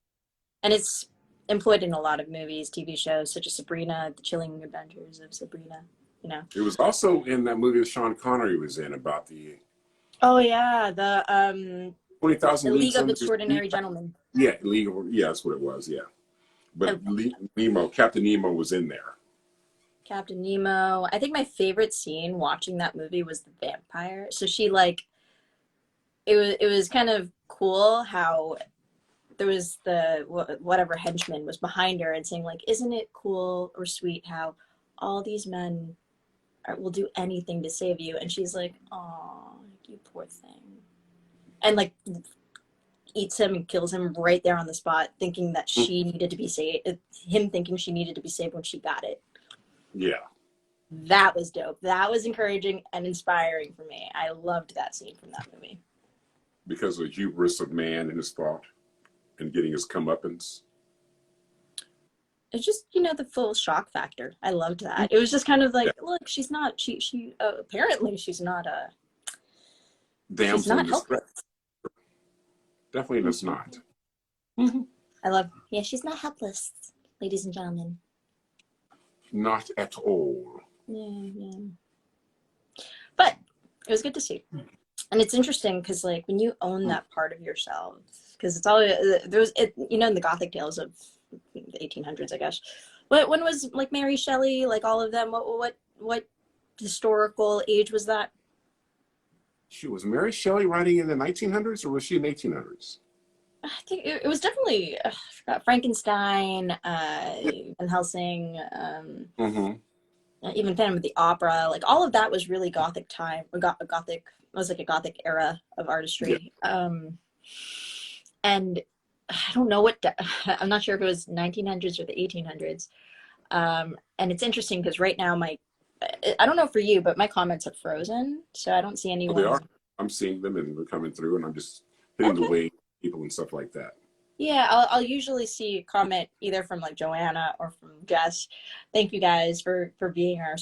and it's employed in a lot of movies, TV shows, such as Sabrina, The Chilling Adventures of Sabrina. You know. It was also in that movie that Sean Connery was in about the Oh yeah, the 20,000 League Leagues of Under. Extraordinary Gentlemen. Yeah, legal. Yeah, that's what it was. Yeah, but Nemo, Captain Nemo was in there. Captain Nemo. I think my favorite scene watching that movie was the vampire. So she like it was kind of cool how there was the whatever henchman was behind her and saying like, "Isn't it cool or sweet how all these men will do anything to save you?" And she's like, "Oh, you poor thing," and like eats him and kills him right there on the spot, thinking that she needed to be saved. Him thinking she needed to be saved when she got it. Yeah, That was dope. That was encouraging and inspiring for me. I loved that scene from that movie. because of the hubris of man and his thought and getting his comeuppance. It's just, the full shock factor. I loved that. It was just kind of Yeah, like, look, she's not, she apparently she's damsel in not distress. helpless. Definitely does not. Mm-hmm. Yeah, she's not helpless, ladies and gentlemen. Not at all. Yeah, yeah. But it was good to see. And it's interesting because, like, when you own that part of yourself, because it's all, in the Gothic tales of the 1800s, I guess. When was, like, Mary Shelley, like, all of them? What historical age was that? Was Mary Shelley writing in the 1900s or was she in the 1800s? I think it was definitely I forgot, Frankenstein, Yeah. Van Helsing, Mm-hmm. even Phantom of the Opera. Like all of that was really Gothic time, or Gothic. It was like a Gothic era of Yeah. artistry. And I don't know I'm not sure if it was 1900s or the 1800s. And it's interesting because right now I don't know for you, but my comments have frozen, so I don't see Oh, they anyone. are. I'm seeing them and they're coming through, and I'm just hitting the Okay. wave people and stuff like that. Yeah, I'll usually see a comment either from like Joanna or from Jess. Thank you guys for being our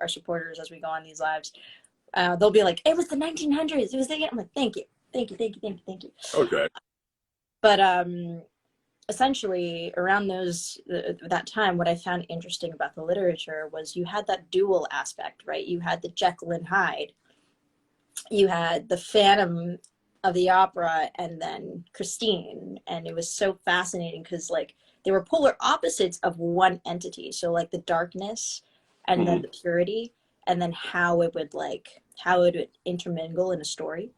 supporters as we go on these lives. They'll be like, it was the 1900s. It was the. I'm like, thank you, thank you, thank you, thank you, thank you. Okay. But essentially, around that time, what I found interesting about the literature was you had that dual aspect, right? You had the Jekyll and Hyde, you had the Phantom of the Opera, and then Christine. And it was so fascinating because like they were polar opposites of one entity. So like the darkness and then Mm-hmm. the purity, and then how it would intermingle in a story.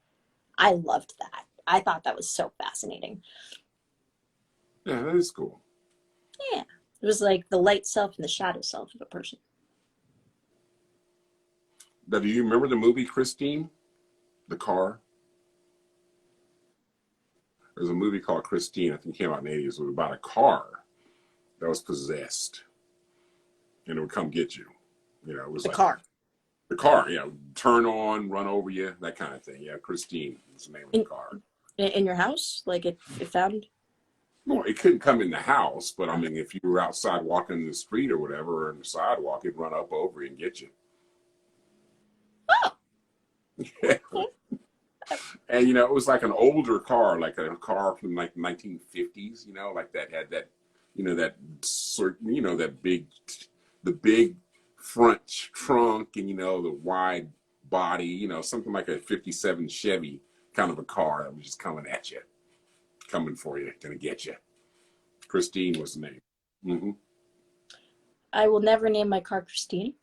I loved that. I thought that was so fascinating. Yeah, that is cool. Yeah. It was like the light self and the shadow self of a person. Now, do you remember the movie Christine? The car? There's a movie called Christine, I think it came out in the 80s. It was about a car that was possessed and it would come get you. It was The like car. the car, turn on, run over you, that kind of thing. Yeah, Christine is the name of the car. In your house? Like it found? Well, it couldn't come in the house, but I mean, if you were outside walking the street or whatever, or in the sidewalk, it'd run up over you and get you. Oh, Yeah. okay. And it was like an older car, like a car from like 1950s, like that had that, that sort, the big front trunk and the wide body, something like a 57 Chevy kind of a car that was just coming at you, coming for you, gonna get you. Christine was the name. Mm-hmm. I will never name my car Christine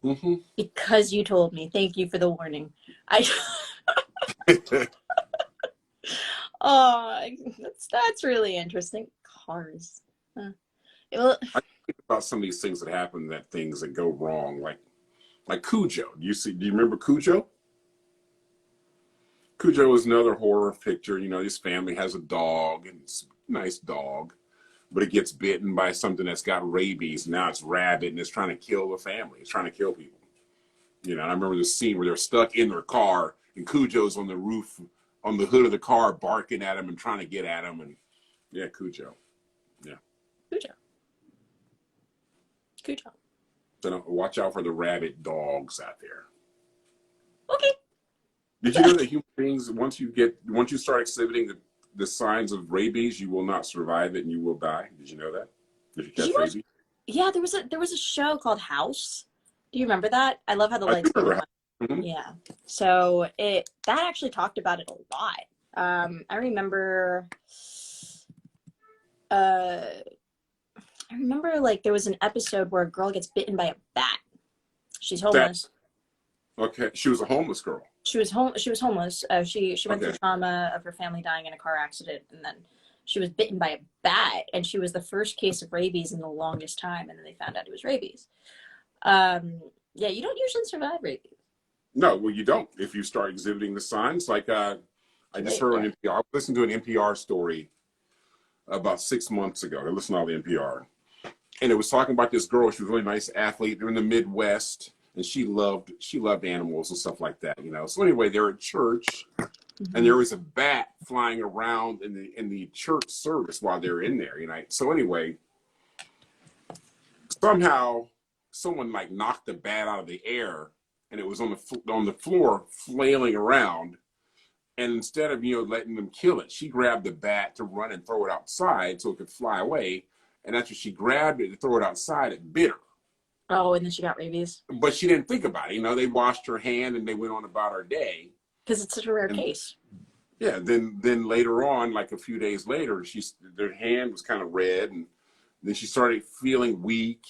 Mm-hmm. because you told me. Thank you for the warning. Oh, that's really interesting. Cars. Well, I think about some of these things that happen, things that go wrong, like Cujo. Do you remember Cujo? Cujo is another horror picture. This family has a dog, and it's a nice dog, but it gets bitten by something that's got rabies. Now it's rabid, and it's trying to kill the family. It's trying to kill people. And I remember the scene where they're stuck in their car, and Cujo's on the roof, on the hood of the car, barking at him and trying to get at him. And yeah, Cujo. Yeah. Cujo. So watch out for the rabid dogs out there. Okay. Did you know that human beings, once you start exhibiting the the signs of rabies, you will not survive it and you will die. Did you know that? If you Did catch you watch? rabies? Yeah, there was a show called House. Do you remember that? I love how the I do lights go remember on. how. Mhm. Yeah. So it that actually talked about it a lot. I remember uh I remember like there was an episode where a girl gets bitten by a bat. She's That, homeless. okay. She was a homeless girl. She was homeless. She went through Okay. trauma of her family dying in a car accident, and then she was bitten by a bat, and she was the first case of rabies in the longest time, and then they found out it was rabies. Yeah, you don't usually survive rabies. No, well, you don't if you start exhibiting the signs. Like I Too just late. heard on Yeah. NPR. I listened to an NPR story about 6 months ago. I listened to all the NPR, and it was talking about this girl. She was a really nice athlete. They're in the Midwest, and she loved animals and stuff like that. So anyway, they're at church, and Mm-hmm. there was a bat flying around in the church service while they're in there. So anyway, somehow someone like knocked the bat out of the air, and it was on the floor flailing around. And instead of letting them kill it, she grabbed the bat to run and throw it outside so it could fly away. And after she grabbed it to throw it outside, it bit her. Oh, and then she got rabies But she didn't think about it. They washed her hand and they went on about her day. because it's such a rare And case. yeah, then later on, like a few days later, their hand was kind of red, and then she started feeling weak,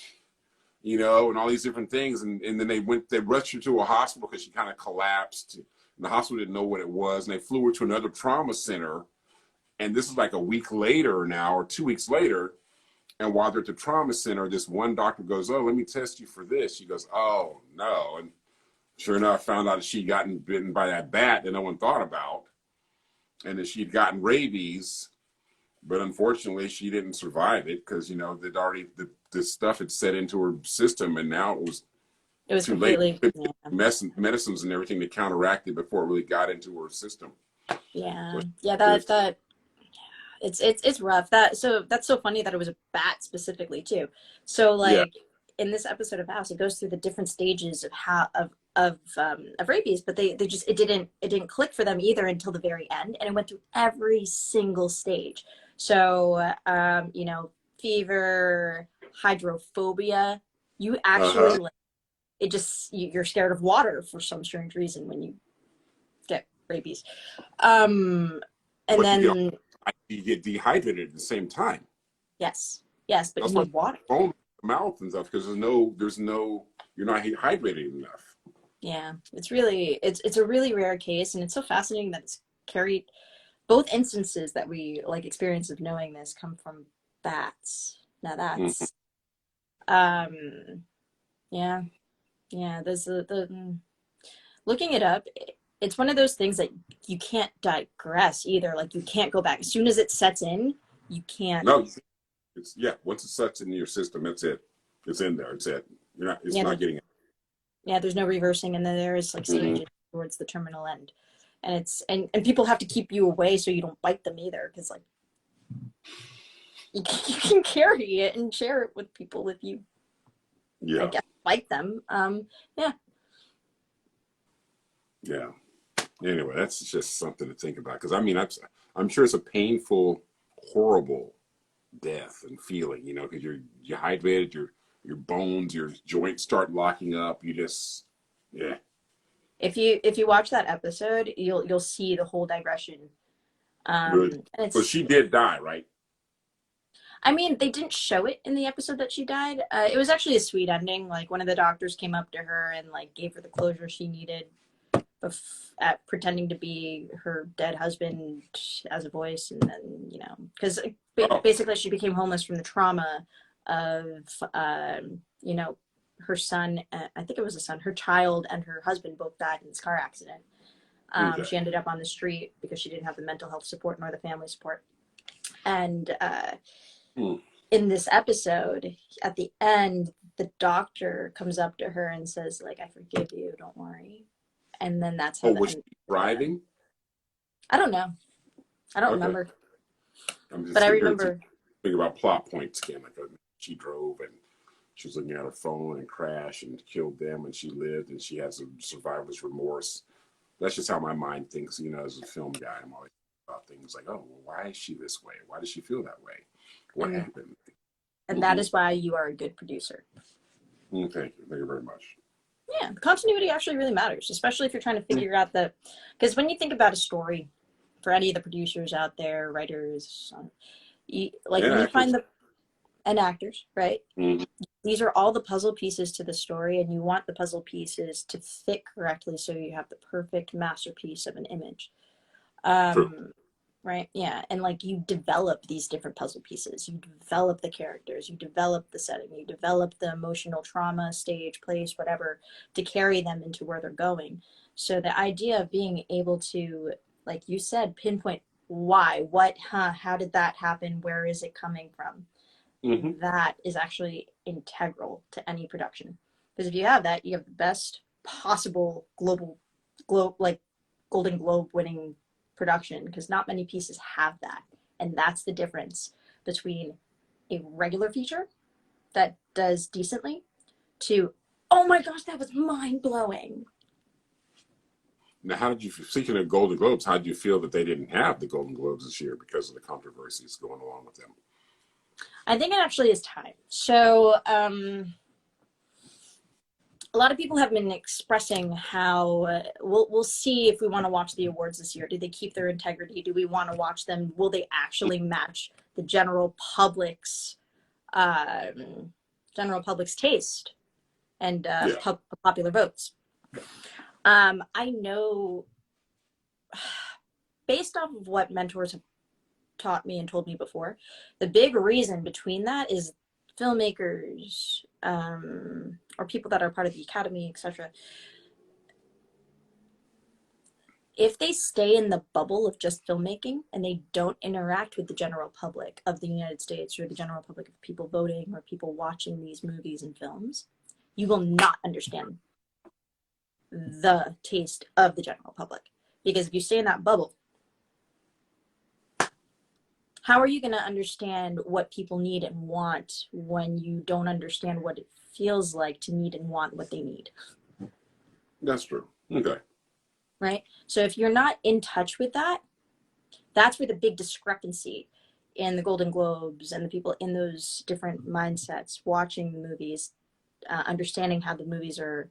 and all these different things. And then they rushed her to a hospital because she kind of collapsed. And the hospital didn't know what it was, and they flew her to another trauma center. And this is like a week later now, or 2 weeks later. And while they're at the trauma center, this one doctor goes, "Oh, let me test you for this." She goes, "Oh, no." And sure enough, found out that she'd gotten bitten by that bat that no one thought about, and that she'd gotten rabies. But unfortunately, she didn't survive it because, that already the stuff had set into her system, and now it was It was too late. completely. Medicines and everything to counteract it before it really got into her system. Yeah, So yeah. That it's rough. That's so funny that it was a bat specifically too. So yeah. like in this episode of House, it goes through the different stages of how of rabies, but they just it didn't click for them either until the very end, and it went through every single stage. So fever, hydrophobia. You actually Uh-huh. like it. Just you're scared of water for some strange reason when you get rabies. Um, and But then you get dehydrated at the same time. yes, yes, but you That's why need water. foam in the mouth and stuff, because there's no you're not hydrated enough. Yeah, it's a really rare case, and it's so fascinating that it's carried. Both instances that we like experience of knowing this come from bats. Now Mhm. that's yeah, yeah. There's the looking it up. It's one of those things that you can't digress either. Like you can't go back as soon as it sets in. You can't. No, it's yeah. Once it sets into your system, that's it. It's in there. It's it. You're not. It's Yeah, not getting it. yeah. There's no reversing, and then there is like Mhm. stages towards the terminal end, and and people have to keep you away so you don't bite them either, because like you can carry it and share it with people if you, I Yeah. guess, like them. Yeah. Yeah. Anyway, that's just something to think about. Because I mean, I'm sure it's a painful, horrible death and feeling. Because you're dehydrated, your bones, your joints start locking up. You just, yeah. If you watch that episode, you'll see the whole digression. Good. And So it's, she did die, right? I mean, they didn't show it in the episode that she died. It was actually a sweet ending. Like one of the doctors came up to her and like gave her the closure she needed, at pretending to be her dead husband as a voice, and then because Oh, basically she became homeless from the trauma of her son. I think it was a son. Her child and her husband both died in this car accident. okay. She ended up on the street because she didn't have the mental health support nor the family support. And Hmm. in this episode, at the end, the doctor comes up to her and says, like, "I forgive you, don't worry." And then that's how Oh, the was end. she driving? I don't know. I don't Okay. remember, I'm but just I sitting here remember. thinking about plot points again. Like she drove and she was looking at her phone and crashed and killed them, and she lived and she has a survivor's remorse. That's just how my mind thinks. As a film guy, I'm always about things like, oh, well, why is she this way? Why does she feel that way? What And happened? that Mm-hmm. is why you are a good producer. Thank you. Thank you very much. Yeah, continuity actually really matters, especially if you're trying to figure out because when you think about a story, for any of the producers out there, writers, like And when you actors. find and actors, right? Mm-hmm. These are all the puzzle pieces to the story, and you want the puzzle pieces to fit correctly so you have the perfect masterpiece of an image. True. Right? Yeah. And like you develop these different puzzle pieces, you develop the characters, you develop the setting, you develop the emotional trauma, stage, place, whatever, to carry them into where they're going. So the idea of being able to, like you said, pinpoint why, what, how did that happen? Where is it coming from? Mm-hmm. That is actually integral to any production. Because if you have that, you have the best possible like Golden Globe winning production, because not many pieces have that. And that's the difference between a regular feature that does decently to, oh my gosh, that was mind blowing. Now, how did you, speaking of Golden Globes, how did you feel that they didn't have the Golden Globes this year because of the controversies going along with them? I think it actually is time. So, a lot of people have been expressing how we'll see if we want to watch the awards this year. Do they keep their integrity? Do we want to watch them? Will they actually match the um, general public's taste and Yeah. popular votes? I know, based off of what mentors have taught me and told me before, the big reason between that is filmmakers or people that are part of the academy, etc. If they stay in the bubble of just filmmaking and they don't interact with the general public of the United States or the general public of people voting or people watching these movies and films, you will not understand the taste of the general public. Because if you stay in that bubble, how are you going to understand what people need and want when you don't understand what it feels like to need and want what they need? That's true. Okay. Right? So if you're not in touch with that, that's where the big discrepancy in the Golden Globes and the people in those different mindsets watching the movies, understanding how the movies are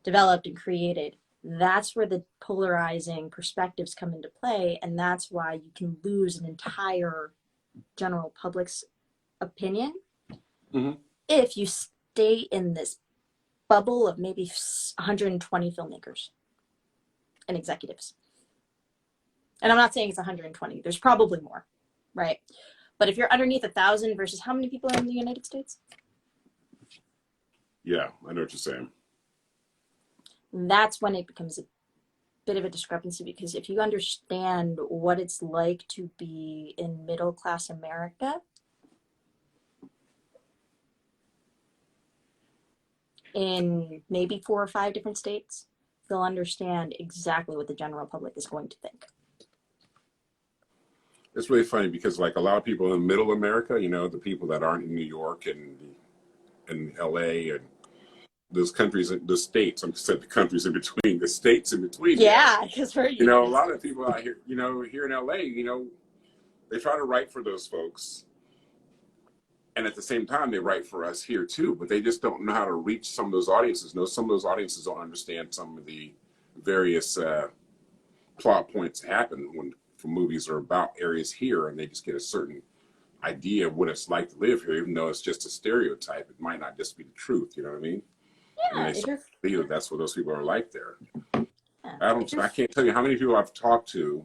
developed and created. That's where the polarizing perspectives come into play, and that's why you can lose an entire general public's opinion Mm-hmm. if you stay in this bubble of maybe 120 filmmakers and executives. And I'm not saying it's 120. There's probably more, right? But if you're underneath 1,000 versus how many people are in the United States? Yeah, I know what you're saying. That's when it becomes a bit of a discrepancy, because if you understand what it's like to be in middle class America, in maybe 4 or 5 different states, you'll understand exactly what the general public is going to think. It's really funny because, like, a lot of people in middle America, the people that aren't in New York and LA and those countries, the states, I'm said the countries in between, the states in between. Yeah, because we're a lot of people out here, here in LA, they try to write for those folks. And at the same time, they write for us here too, but they just don't know how to reach some of those audiences. Some of those audiences don't understand some of the various plot points that happen when movies are about areas here, and they just get a certain idea of what it's like to live here, even though it's just a stereotype. It might not just be the truth. You know what I mean? Yeah, And they feel that's what those people are like there. yeah, I can't tell you how many people I've talked to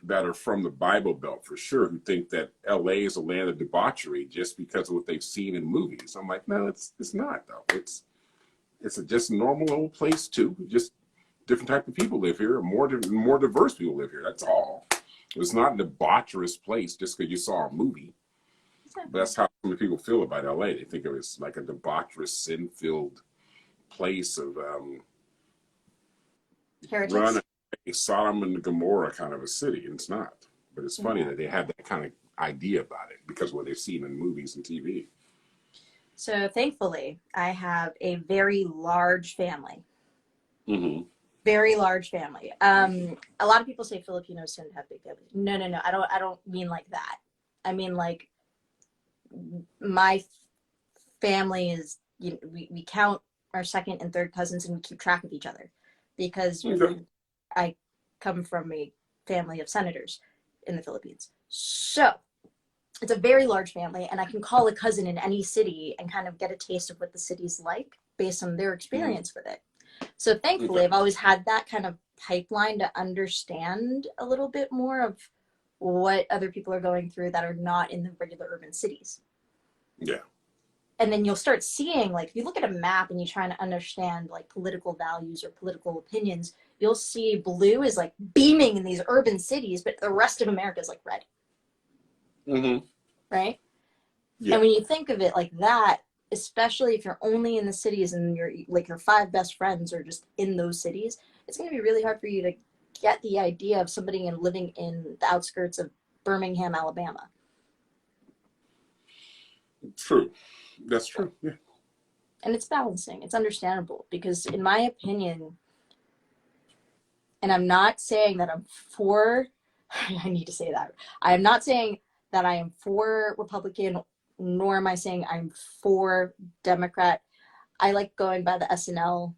that are from the Bible Belt for sure, who think that LA is a land of debauchery just because of what they've seen in movies. I'm like, no, it's not though. It's a just normal old place too. Just different type of people live here. More diverse people live here. That's all. It's not a debaucherous place just because you saw a movie. But that's how some people feel about LA. They think of it as like a debaucherous, sin-filled place of run a Sodom and Gomorrah kind of a city, and it's not. But it's funny that they have that kind of idea about it because of what they've seen in movies and TV. So thankfully, I have a very large family. Mm-hmm. Very large family. A lot of people say Filipinos tend to have big families. No, no, no. I don't mean like that. I mean like my family is, you know, we count our second and third cousins and we keep track of each other because Okay. I come from a family of senators in the Philippines. So it's a very large family, and I can call a cousin in any city and kind of get a taste of what the city's like based on their Hmm. experience with it. So thankfully, Okay. I've always had that kind of pipeline to understand a little bit more of what other people are going through that are not in the regular urban cities. Yeah. And then you'll start seeing, like, if you look at a map and you're trying to understand like political values or political opinions, you'll see blue is like beaming in these urban cities, but the rest of America is like red, Hmm. right? And Yeah. when you think of it like that, especially if you're only in the cities and you're like your five best friends are just in those cities, it's going to be really hard for you to get the idea of somebody in living in the outskirts of Birmingham, Alabama. True. That's true. Yeah. And it's balancing. It's understandable because, in my opinion, and I'm not saying that I'm for, I need to say that. I am not saying that I am for Republican, nor am I saying I'm for Democrat. I like going by the SNL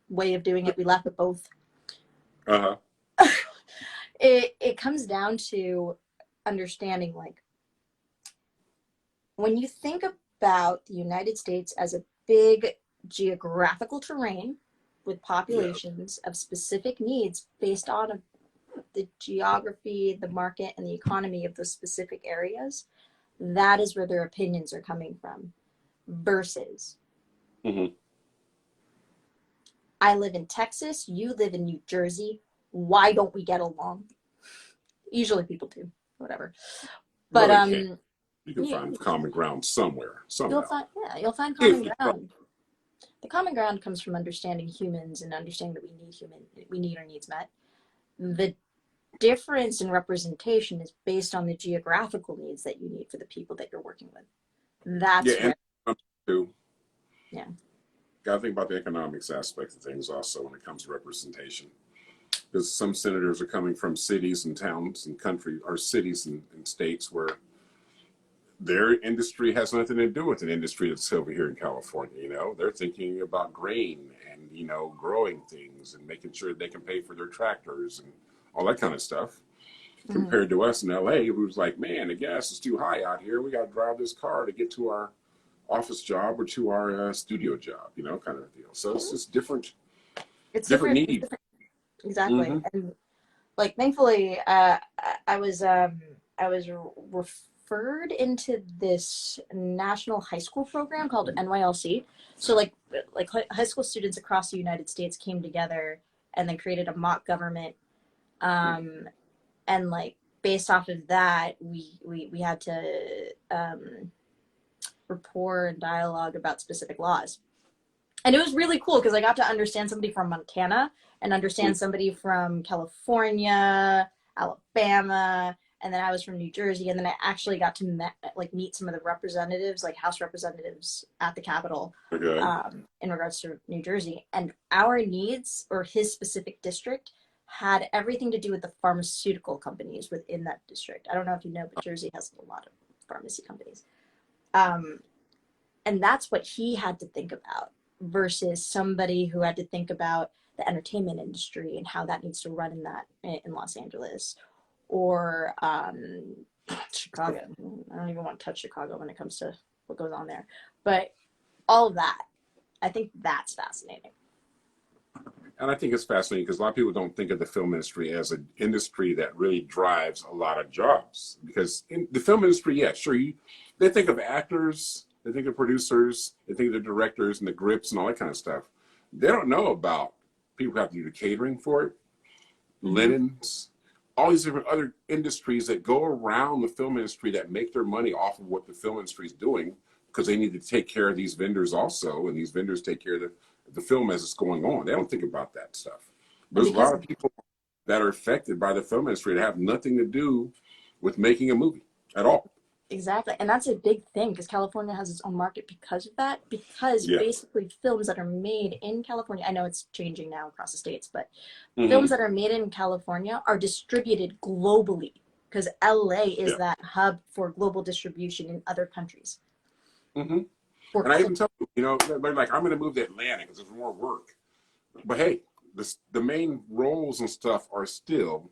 way of doing it. We laugh at both. Uh-huh. It comes down to understanding, like, when you think about the United States as a big geographical terrain with Yeah. populations of specific needs based on the geography, the market, and the economy of those specific areas, that is where their opinions are coming from. Versus, Hmm. I live in Texas, you live in New Jersey. Why don't we get along? Usually people do, whatever. Well, But they can. You can find you, common ground somewhere, somehow. you'll find If common you try. ground. The common ground comes from understanding humans and understanding that we need our needs met. The difference in representation is based on the geographical needs that you need for the people that you're working with. Yeah, That's and where, too. yeah. Got to think about the economics aspect of things also when it comes to representation. Because some senators are coming from cities and towns and country, or cities and states where their industry has nothing to do with an industry that's over here in California. You know, they're thinking about grain and, you know, growing things and making sure they can pay for their tractors and all that kind of stuff. Mhm. Compared to us in LA, who's like, man, the gas is too high out here. We got to drive this car to get to our office job or to our studio job, you know, kind of deal. So it's just different, It's different different. It's needs. different. Exactly. Mm-hmm. And like, thankfully, I was referred into this national high school program called NYLC. So like high school students across the United States came together and then created a mock government. Um, and like based off of that, we had to rapport and dialogue about specific laws. And it was really cool because I got to understand somebody from Montana and understand somebody from California, Alabama, and then I was from New Jersey, and then I actually got to meet some of the representatives, like House representatives at the Capitol, Okay. in regards to New Jersey. And our needs, or his specific district, had everything to do with the pharmaceutical companies within that district. I don't know if you know, but Jersey has a lot of pharmacy companies. Um, and that's what he had to think about versus somebody who had to think about the entertainment industry and how that needs to run in Los Angeles or Chicago. I don't even want to touch Chicago when it comes to what goes on there, but all of that, I think that's fascinating. And I think it's fascinating because a lot of people don't think of the film industry as an industry that really drives a lot of jobs. Because in the film industry, yeah, sure, they think of actors, they think of producers, they think of the directors and the grips and all that kind of stuff. They don't know about people who have to do the catering for it, Mm-hmm. linens, all these different other industries that go around the film industry that make their money off of what the film industry is doing because they need to take care of these vendors also, and these vendors take care of the film as it's going on. They don't think about that stuff. And There's a because lot of people that are affected by the film industry that have nothing to do with making a movie at all. Exactly. And that's a big thing because California has its own market because of that. Because Yeah. basically, films that are made in California, I know it's changing now across the states, but films Hmm. that are made in California are distributed globally because LA is Yeah. that hub for global distribution in other countries. Hmm. For And I even tell them, they're like, I'm going to move to Atlanta because there's more work. But hey, the main roles and stuff are still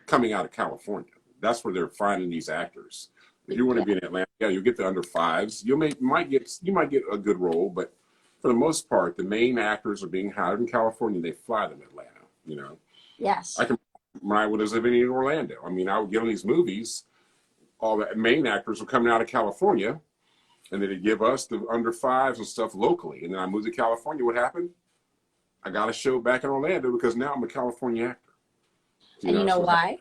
coming out of California. That's where they're finding these actors. If you want to yeah, be in Atlanta, yeah, you'll get the under fives. You might get a good role, but for the most part, the main actors are being hired in California. They fly them to Atlanta. I yes, can when I was living in Orlando. I mean, I would get on these movies. All the main actors were coming out of California, and then they give us the under fives and stuff locally. And then I moved to California. What happened? I got a show back in Orlando because now I'm a California actor. and you know So why?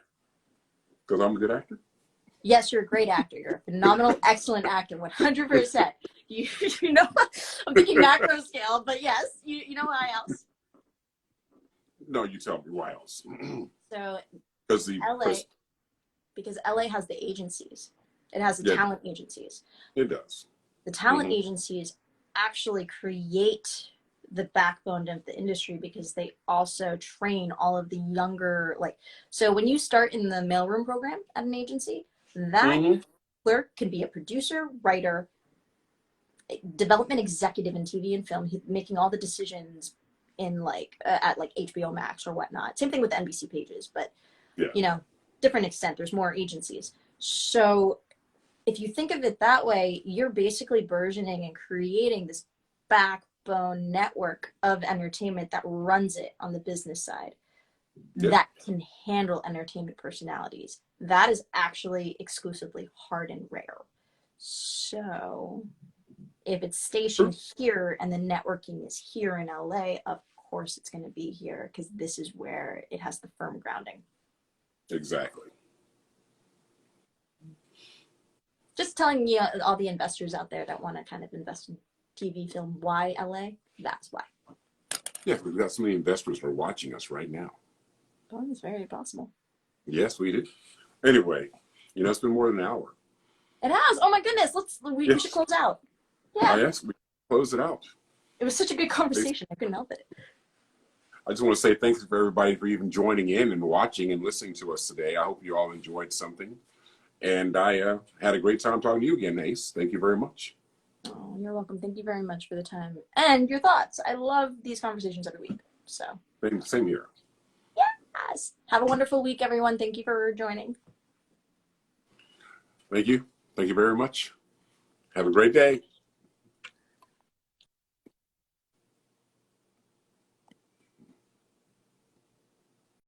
because I'm a good actor. Yes, you're a great actor. You're a phenomenal, excellent actor, 100%. You, you know, I'm thinking macro scale, but yes, you know why else? No, you tell me why else? So Because the LA, because LA has the agencies. It has the yeah, talent agencies. it does. The talent Hmm. agencies actually create the backbone of the industry because they also train all of the younger, like, so when you start in the mailroom program at an agency, that Hmm. clerk can be a producer, writer, development executive in TV and film, making all the decisions in like at like HBO Max or whatnot. Same thing with NBC Pages, but Yeah. you know, different extent. There's more agencies. So if you think of it that way, you're basically burgeoning and creating this backbone network of entertainment that runs it on the business side Yeah. that can handle entertainment personalities. That is actually exclusively hard and rare. So if it's True. stationed here and the networking is here in LA, of course it's going to be here because this is where it has the firm grounding. Exactly. Just telling you all the investors out there that want to kind of invest in TV film, why LA? That's why. Yeah, we've got so many investors who are watching us right now. Oh, it's very possible. Yes, we do. Anyway, it's been more than an hour. It has. Oh my goodness. We should Yes. close out. Oh, Yeah. yes, we close it out. It was such a good conversation. I couldn't help it. I just want to say thanks for everybody for even joining in and watching and listening to us today. I hope you all enjoyed something. And I had a great time talking to you again, Ace. Thank you very much. Oh, you're welcome. Thank you very much for the time and your thoughts. I love these conversations every week. So, Same here. yes. Have a wonderful week, everyone. Thank you for joining. Thank you. Thank you very much. Have a great day.